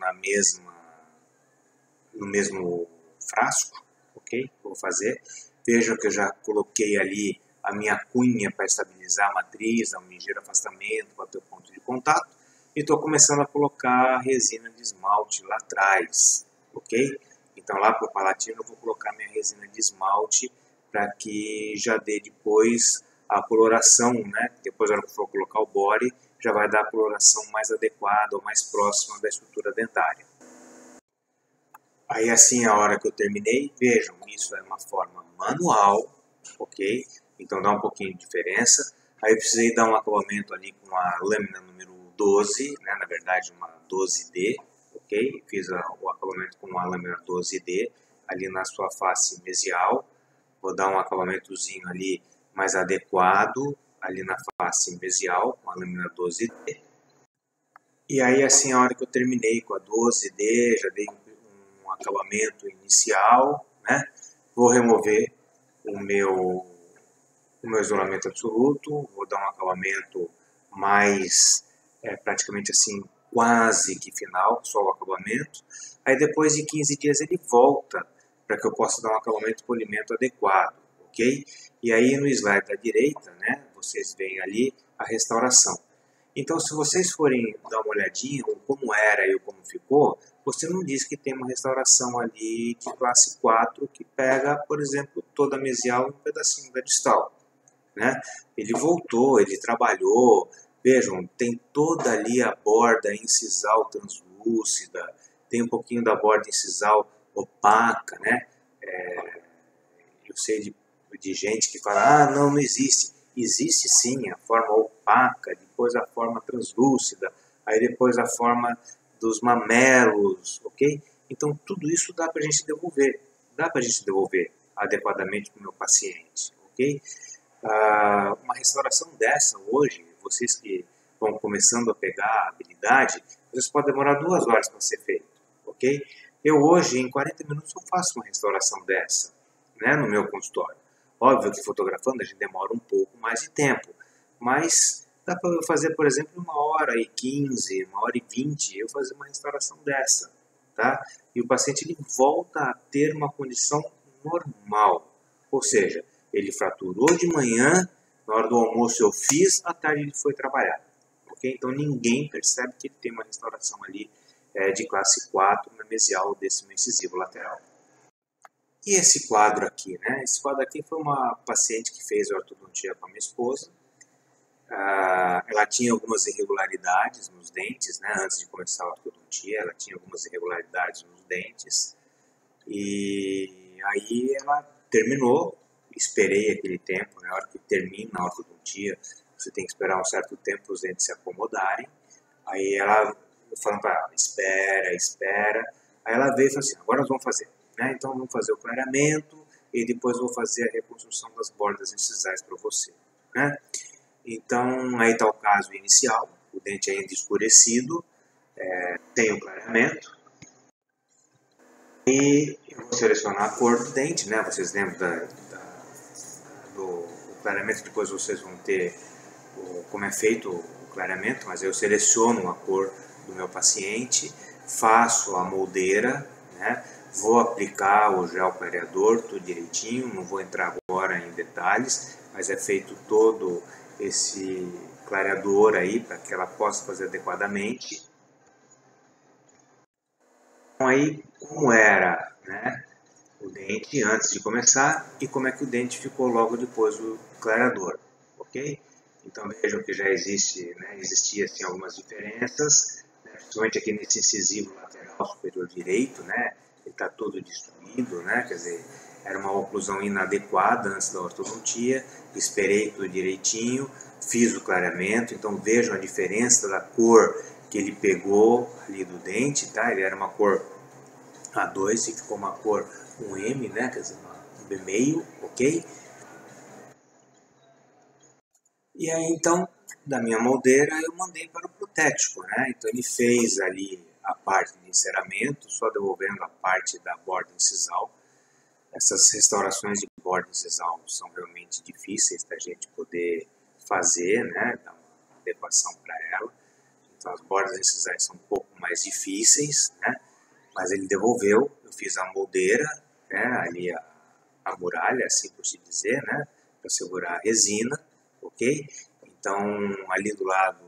no mesmo frasco, ok? Vou fazer. Veja que eu já coloquei ali a minha cunha para estabilizar a matriz, dar um ligeiro afastamento para ter o ponto de contato. E estou começando a colocar a resina de esmalte lá atrás, ok? Então lá para o palatino eu vou colocar minha resina de esmalte para que já dê depois a coloração, né? Depois na hora que for colocar o body, já vai dar a coloração mais adequada ou mais próxima da estrutura dentária. Aí assim, a hora que eu terminei, vejam, isso é uma forma manual, ok? Então dá um pouquinho de diferença. Aí eu precisei dar um acabamento ali com a lâmina número 12, né? Na verdade uma 12D, ok? Fiz o acabamento com a lâmina 12D ali na sua face mesial. Vou dar um acabamentozinho ali mais adequado ali na face mesial com a lâmina 12D. E aí assim, a hora que eu terminei com a 12D, já dei um acabamento inicial, né? Vou remover o meu isolamento absoluto, vou dar um acabamento mais, praticamente assim, quase que final, só o acabamento. Aí depois de 15 dias ele volta para que eu possa dar um acabamento e polimento adequado, ok? E aí no slide da direita, né, vocês veem ali a restauração. Então, se vocês forem dar uma olhadinha, ou como era e como ficou, você não diz que tem uma restauração ali de classe 4 que pega, por exemplo, toda a mesial e um pedacinho da distal, né? Ele voltou, ele trabalhou, vejam, tem toda ali a borda incisal translúcida, tem um pouquinho da borda incisal opaca, né? Eu sei de gente que fala, ah, não existe. Existe sim a forma opaca, depois a forma translúcida, aí depois a forma dos mamelos, ok? Então tudo isso dá para a gente devolver, adequadamente para o meu paciente, ok? Uma restauração dessa hoje, vocês que vão começando a pegar a habilidade, vocês podem demorar 2 horas para ser feito, ok? Eu hoje, em 40 minutos, eu faço uma restauração dessa, né, no meu consultório. Óbvio que fotografando a gente demora um pouco mais de tempo, mas dá para eu fazer, por exemplo, 1h15, 1h20, eu fazer uma restauração dessa, tá? E o paciente ele volta a ter uma condição normal, ou seja, ele fraturou de manhã, na hora do almoço eu fiz, à tarde ele foi trabalhar, ok? Então ninguém percebe que ele tem uma restauração ali de classe 4 na mesial desse meu incisivo lateral. E esse quadro aqui, né? Esse quadro aqui foi uma paciente que fez ortodontia com a minha esposa. Ela tinha algumas irregularidades nos dentes, né? Antes de começar a ortodontia, ela tinha algumas irregularidades nos dentes. E aí ela terminou, esperei aquele tempo, na hora que termina a ortodontia, você tem que esperar um certo tempo para os dentes se acomodarem. Aí ela, falando para ela, espera. Aí ela veio e falou assim, agora nós vamos fazer. Né? Então vamos fazer o clareamento e depois vou fazer a reconstrução das bordas incisais para você. Né? Então aí está o caso inicial, o dente ainda escurecido, tem o clareamento. E eu vou selecionar a cor do dente, né? Vocês lembram do clareamento, depois vocês vão ter como é feito o clareamento, mas eu seleciono a cor do meu paciente, faço a moldeira, né? Vou aplicar o gel clareador, tudo direitinho, não vou entrar agora em detalhes, mas é feito todo esse clareador aí para que ela possa fazer adequadamente. Então aí, como era, né, o dente antes de começar e como é que o dente ficou logo depois do clareador, ok? Então vejam que já existia assim, algumas diferenças, né, principalmente aqui nesse incisivo lateral superior direito, né? Ele está todo destruído, né? Quer dizer, era uma oclusão inadequada antes da ortodontia, esperei tudo direitinho, fiz o clareamento, então vejam a diferença da cor que ele pegou ali do dente, tá? Ele era uma cor A2 e ficou uma cor 1M, né? Quer dizer, um B meio, ok? E aí então, da minha moldeira, eu mandei para o protético, né? Então ele fez ali a parte de enceramento, só devolvendo a parte da borda incisal. Essas restaurações de borda incisal são realmente difíceis da gente poder fazer, né? Dar uma adequação para ela. Então as bordas incisais são um pouco mais difíceis, né? Mas ele devolveu, eu fiz a moldeira, né? Ali a muralha, assim por se dizer, né? Para segurar a resina, ok? Então ali do lado,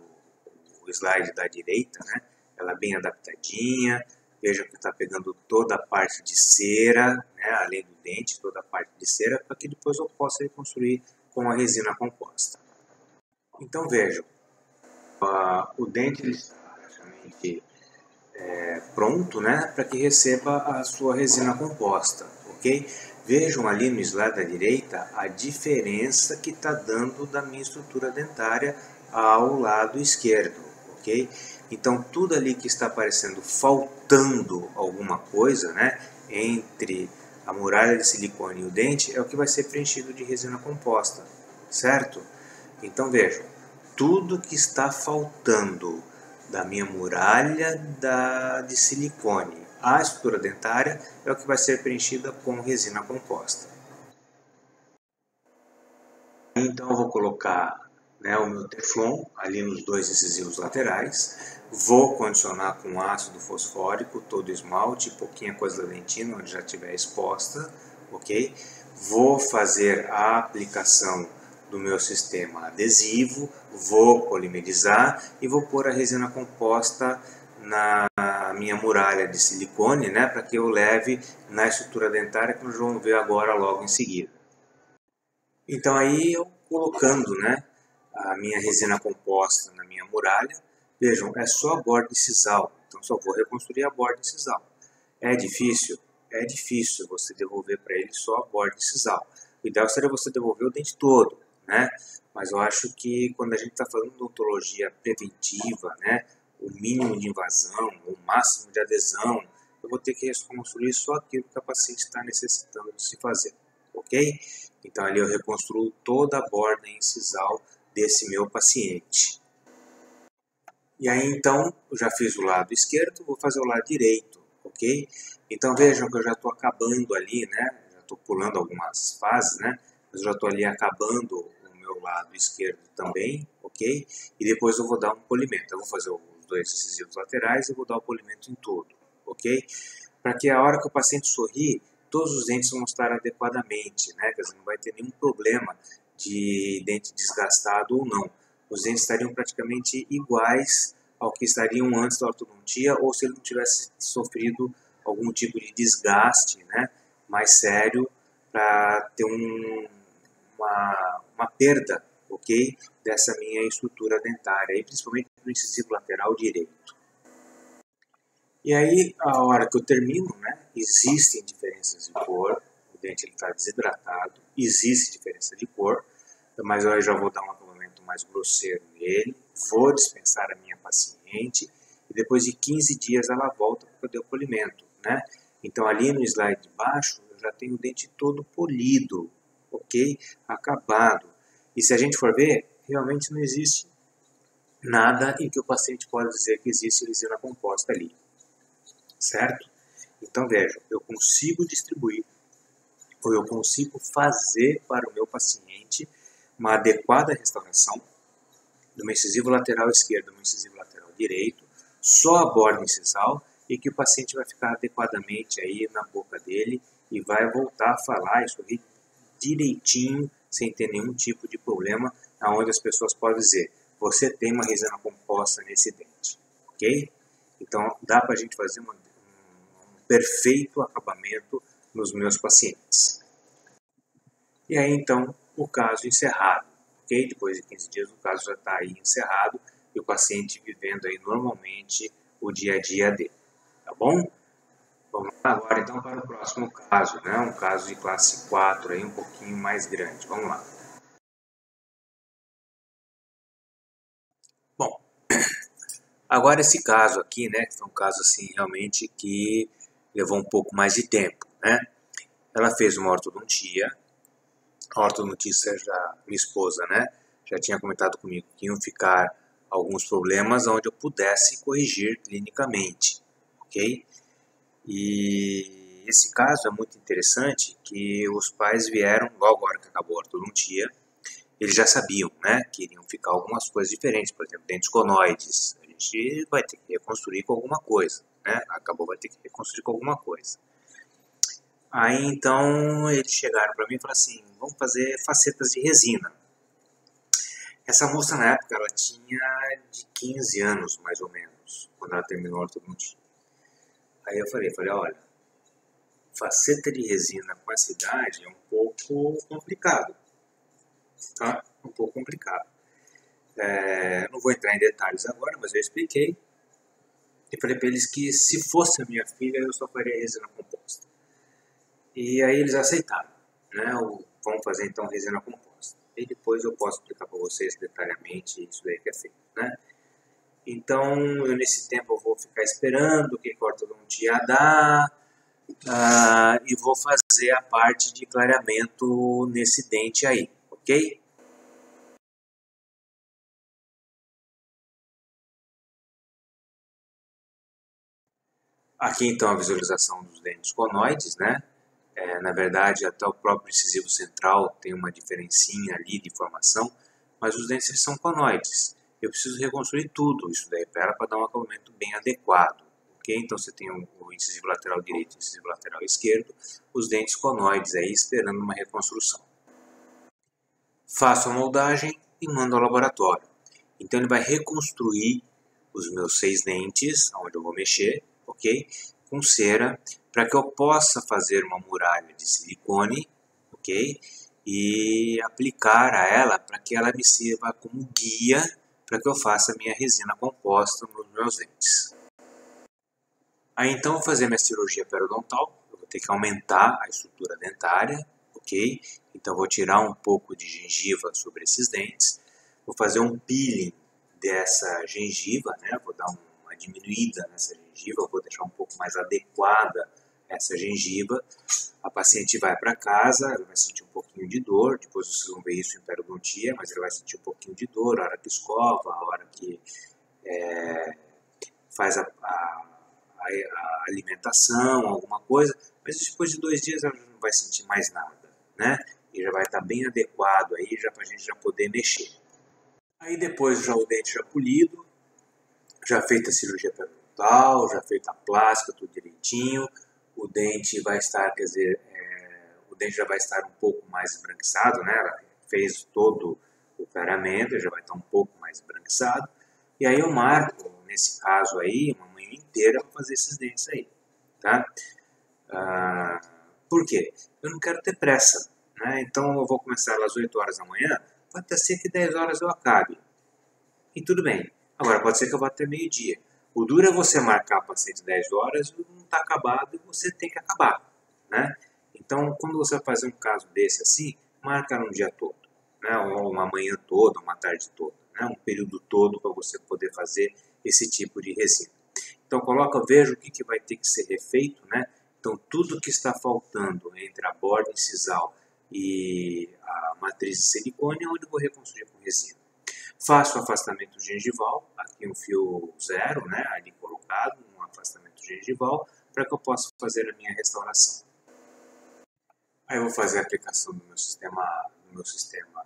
o slide da direita, né? Ela é bem adaptadinha. Veja que está pegando toda a parte de cera, né, além do dente, toda a parte de cera, para que depois eu possa reconstruir com a resina composta. Então vejam, o dente está praticamente pronto, né, para que receba a sua resina composta, ok? Vejam ali no slide da direita a diferença que está dando da minha estrutura dentária ao lado esquerdo, ok? Então tudo ali que está aparecendo faltando alguma coisa, né, entre a muralha de silicone e o dente, é o que vai ser preenchido de resina composta, certo? Então vejam, tudo que está faltando da minha muralha de silicone à estrutura dentária é o que vai ser preenchida com resina composta. Então eu vou colocar, né, o meu Teflon ali nos dois incisivos laterais, vou condicionar com ácido fosfórico todo o esmalte, pouquinha coisa da dentina onde já estiver exposta, ok? Vou fazer a aplicação do meu sistema adesivo, vou polimerizar e vou pôr a resina composta na minha muralha de silicone, né, para que eu leve na estrutura dentária que nós vamos ver agora logo em seguida. Então aí eu colocando, né, a minha resina composta na minha muralha, vejam, é só a borda incisal, então só vou reconstruir a borda incisal. É difícil? É difícil você devolver para ele só a borda incisal. O ideal seria você devolver o dente todo, né? Mas eu acho que quando a gente está falando de odontologia preventiva, né, o mínimo de invasão, o máximo de adesão, eu vou ter que reconstruir só aquilo que a paciente está necessitando de se fazer, ok? Então ali eu reconstruo toda a borda incisal desse meu paciente. E aí então, eu já fiz o lado esquerdo, vou fazer o lado direito, ok? Então vejam que eu já estou acabando ali, né? Já estou pulando algumas fases, né? Mas eu já estou ali acabando o meu lado esquerdo também, ok? E depois eu vou dar um polimento. Eu vou fazer os dois incisivos laterais e vou dar o polimento em todo, ok? Para que a hora que o paciente sorrir, todos os dentes vão estar adequadamente, né? Quer dizer, não vai ter nenhum problema de dente desgastado ou não. Os dentes estariam praticamente iguais ao que estariam antes da ortodontia ou se ele não tivesse sofrido algum tipo de desgaste, né, mais sério para ter uma perda, ok, dessa minha estrutura dentária, e principalmente no incisivo lateral direito. E aí, a hora que eu termino, né, existem diferenças de cor, o dente está desidratado, existe diferença de cor, mas eu já vou dar um acabamento mais grosseiro nele, vou dispensar a minha paciente e depois de 15 dias ela volta para fazer o polimento, né? Então ali no slide de baixo eu já tenho o dente todo polido, ok? Acabado. E se a gente for ver, realmente não existe nada em que o paciente pode dizer que existe resina composta ali, certo? Então vejam, eu consigo distribuir ou eu consigo fazer para o meu paciente uma adequada restauração do meu incisivo lateral esquerdo, do meu incisivo lateral direito, só a borda incisal, e que o paciente vai ficar adequadamente aí na boca dele e vai voltar a falar e sorrir direitinho, sem ter nenhum tipo de problema, aonde as pessoas podem dizer, você tem uma resina composta nesse dente, ok? Então dá para a gente fazer um perfeito acabamento nos meus pacientes. E aí então o caso encerrado. Okay? Depois de 15 dias o caso já está aí encerrado e o paciente vivendo aí normalmente o dia a dia dele, tá bom? Vamos lá agora então para o próximo caso, né? Um caso de classe 4, aí, um pouquinho mais grande. Vamos lá. Bom, agora esse caso aqui, né? Que é um caso assim realmente que levou um pouco mais de tempo, né? Ela fez uma ortodontia. A ortodontista já, minha esposa, né? Já tinha comentado comigo que iam ficar alguns problemas onde eu pudesse corrigir clinicamente, ok? E esse caso é muito interessante que os pais vieram, logo agora que acabou a ortodontia, eles já sabiam, né, que iriam ficar algumas coisas diferentes, por exemplo, dentes conoides, a gente vai ter que reconstruir com alguma coisa, né, vai ter que reconstruir com alguma coisa. Aí então eles chegaram para mim e falaram assim, vamos fazer facetas de resina. Essa moça na época ela tinha de 15 anos mais ou menos, quando ela terminou a ortodontia. Aí eu falei, olha, faceta de resina com essa idade é um pouco complicado, tá? Um pouco complicado. Não vou entrar em detalhes agora, mas eu expliquei e falei para eles que se fosse a minha filha eu só faria resina composta. E aí eles aceitaram, né? Vamos fazer então resina composta. E depois eu posso explicar para vocês detalhadamente isso daí que é feito, né? Então, eu nesse tempo eu vou ficar esperando o que a ortodontia dá, e vou fazer a parte de clareamento nesse dente aí, ok? Aqui então a visualização dos dentes conoides, né? Na verdade, até o próprio incisivo central tem uma diferencinha ali de formação, mas os dentes eles são conoides. Eu preciso reconstruir tudo isso daí para ela para dar um acabamento bem adequado. Ok? Então você tem o incisivo lateral direito e o incisivo lateral esquerdo, os dentes conoides aí esperando uma reconstrução. Faço a moldagem e mando ao laboratório. Então ele vai reconstruir os meus 6 dentes, onde eu vou mexer, ok? Com cera, para que eu possa fazer uma muralha de silicone, ok? E aplicar a ela para que ela me sirva como guia para que eu faça a minha resina composta nos meus dentes. Aí então, vou fazer minha cirurgia periodontal, eu vou ter que aumentar a estrutura dentária, ok? Então, vou tirar um pouco de gengiva sobre esses dentes, vou fazer um peeling dessa gengiva, né? Vou dar uma diminuída nessa gengiva, vou deixar um pouco mais adequada essa gengiva. A paciente vai para casa, ela vai sentir um pouquinho de dor, depois vocês vão ver isso em periodontia, mas ela vai sentir um pouquinho de dor a hora que escova, a hora que faz a alimentação, alguma coisa, mas depois de 2 dias ela não vai sentir mais nada, né? E já vai estar bem adequado aí, já para a gente já poder mexer. Aí depois já o dente já polido, já feita a cirurgia periodontal, já feita a plástica, tudo direitinho, o dente vai estar, quer dizer, o dente já vai estar um pouco mais esbranquiçado, né? Ela fez todo o clareamento, já vai estar um pouco mais esbranquiçado, e aí eu marco, nesse caso aí, uma manhã inteira para fazer esses dentes aí, tá? Por quê? Eu não quero ter pressa, né? Então eu vou começar às 8 horas da manhã, pode até ser que 10 horas eu acabe. E tudo bem. Agora, pode ser que eu vá até meio-dia. O duro é você marcar a paciente 10 horas, não está acabado e você tem que acabar, né? Então, quando você vai fazer um caso desse assim, marca um dia todo, né? Ou uma manhã toda, uma tarde toda, né? Um período todo para você poder fazer esse tipo de resina. Então, veja o que vai ter que ser refeito, né? Então, tudo que está faltando entre a borda incisal e a matriz de silicone é onde eu vou reconstruir com resina. Faço o afastamento gengival, aqui um fio zero, né, ali colocado, um afastamento gengival, para que eu possa fazer a minha restauração. Aí eu vou fazer a aplicação do meu sistema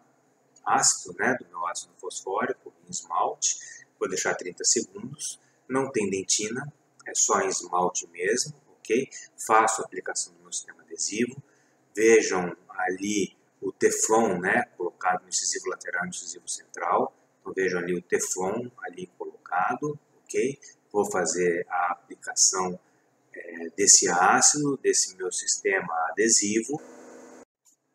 ácido, né, do meu ácido fosfórico em esmalte, vou deixar 30 segundos, não tem dentina, é só em esmalte mesmo, ok? Faço a aplicação do meu sistema adesivo, vejam ali o Teflon, né, colocado no incisivo lateral e no incisivo central, então vejam ali o Teflon ali colocado, ok? Vou fazer a aplicação desse ácido, desse meu sistema adesivo.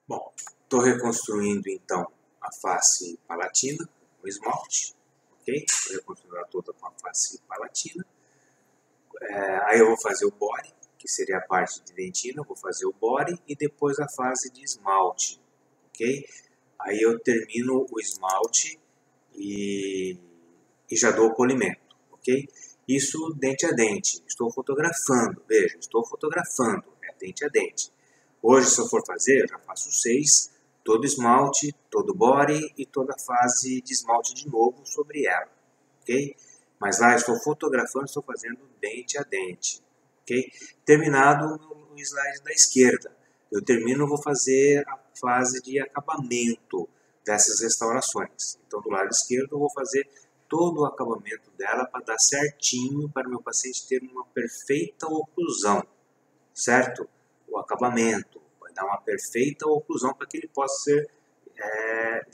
Bom, estou reconstruindo então a face palatina com o esmalte, ok? Estou reconstruindo ela toda com a face palatina. Aí eu vou fazer o body, que que seria a parte de dentina, vou fazer o body e depois a fase de esmalte, ok? Aí eu termino o esmalte e já dou o polimento, ok? Isso dente a dente, estou fotografando, veja, estou fotografando, é dente a dente. Hoje, se eu for fazer, eu já faço 6, todo esmalte, todo body e toda a fase de esmalte de novo sobre ela, ok? Mas lá eu estou fotografando, estou fazendo dente a dente, ok? Terminado o slide da esquerda, eu termino, vou fazer a fase de acabamento dessas restaurações. Então, do lado esquerdo, eu vou fazer todo o acabamento dela para dar certinho para o meu paciente ter uma perfeita oclusão, certo? O acabamento vai dar uma perfeita oclusão para que ele possa ser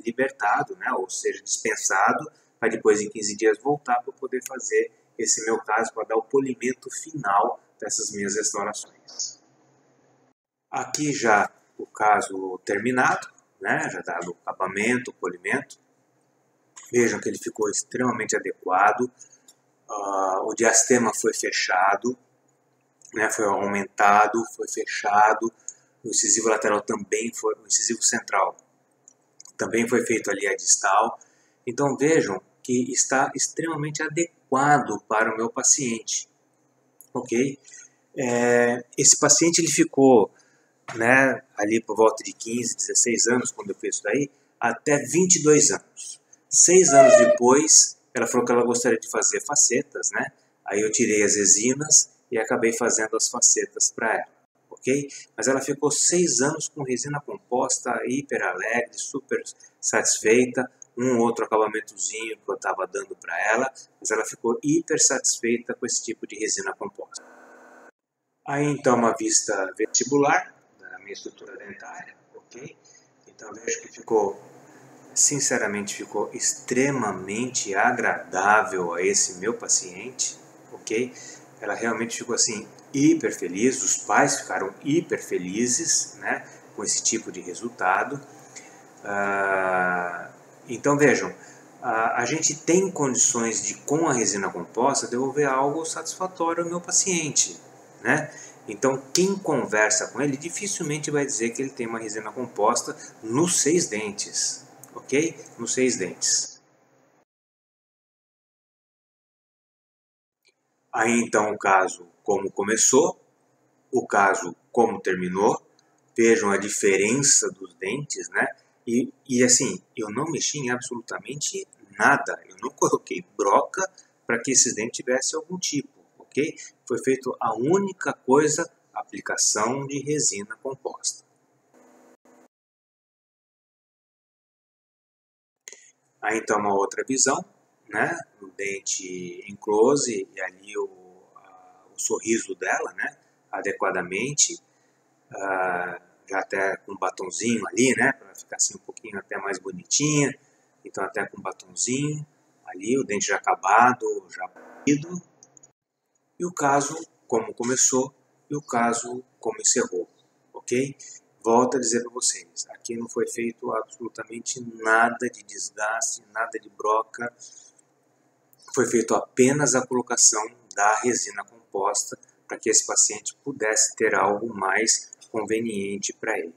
libertado, né? Ou seja, dispensado, para depois em 15 dias voltar para poder fazer esse meu caso, para dar o polimento final dessas minhas restaurações. Aqui já o caso terminado, né? Já dado o acabamento, o polimento. Vejam que ele ficou extremamente adequado, o diastema foi fechado, né, foi aumentado, foi fechado, o incisivo lateral também foi, o incisivo central também foi feito ali a distal. Então vejam que está extremamente adequado para o meu paciente, ok? Esse paciente ele ficou, né, ali por volta de 15, 16 anos quando eu fiz isso daí, até 22 anos. 6 anos depois, ela falou que ela gostaria de fazer facetas, né? Aí eu tirei as resinas e acabei fazendo as facetas para ela, ok? Mas ela ficou 6 anos com resina composta, hiper alegre, super satisfeita, um outro acabamentozinho que eu estava dando para ela, mas ela ficou hiper satisfeita com esse tipo de resina composta. Aí então uma vista vestibular da minha estrutura dentária, ok? Então vejo que ficou, sinceramente, ficou extremamente agradável a esse meu paciente, ok? Ela realmente ficou assim hiper feliz, os pais ficaram hiper felizes, né, com esse tipo de resultado. Então vejam, a gente tem condições de, com a resina composta, devolver algo satisfatório ao meu paciente, né? Então quem conversa com ele dificilmente vai dizer que ele tem uma resina composta nos 6 dentes, ok? Nos 6 dentes. Aí então o caso como começou, o caso como terminou, vejam a diferença dos dentes, né? E assim, eu não mexi em absolutamente nada, eu não coloquei broca para que esses dentes tivessem algum tipo, ok? Foi feito a única coisa, aplicação de resina composta. Aí então uma outra visão, né? O dente em close e ali o sorriso dela, né? Adequadamente, já até com um batonzinho ali, né? Para ficar assim um pouquinho até mais bonitinha. Então até com um batonzinho ali, o dente já acabado, já polido. E o caso como começou e o caso como encerrou, ok? Volto a dizer para vocês, aqui não foi feito absolutamente nada de desgaste, nada de broca, foi feito apenas a colocação da resina composta para que esse paciente pudesse ter algo mais conveniente para ele.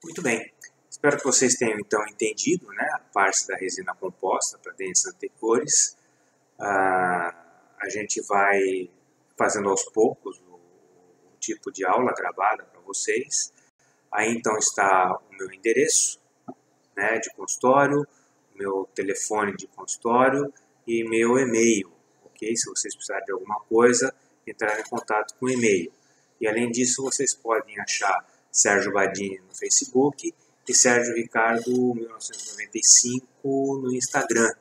Muito bem, espero que vocês tenham então entendido, né, a parte da resina composta para dentes anteriores. A gente vai fazendo aos poucos o tipo de aula gravada para vocês. Aí então está o meu endereço, né, de consultório, meu telefone de consultório e meu e-mail, ok? Se vocês precisarem de alguma coisa, entrar em contato com o e-mail. E além disso, vocês podem achar Sérgio Badini no Facebook e Sérgio Ricardo 1995 no Instagram.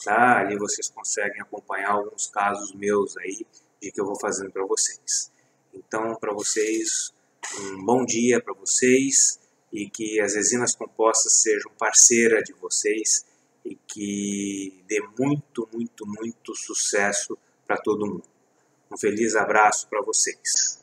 Tá? Ali vocês conseguem acompanhar alguns casos meus aí de que eu vou fazendo para vocês. Então, para vocês, um bom dia para vocês e que as resinas compostas sejam parceira de vocês e que dê muito, muito, muito sucesso para todo mundo. Um feliz abraço para vocês.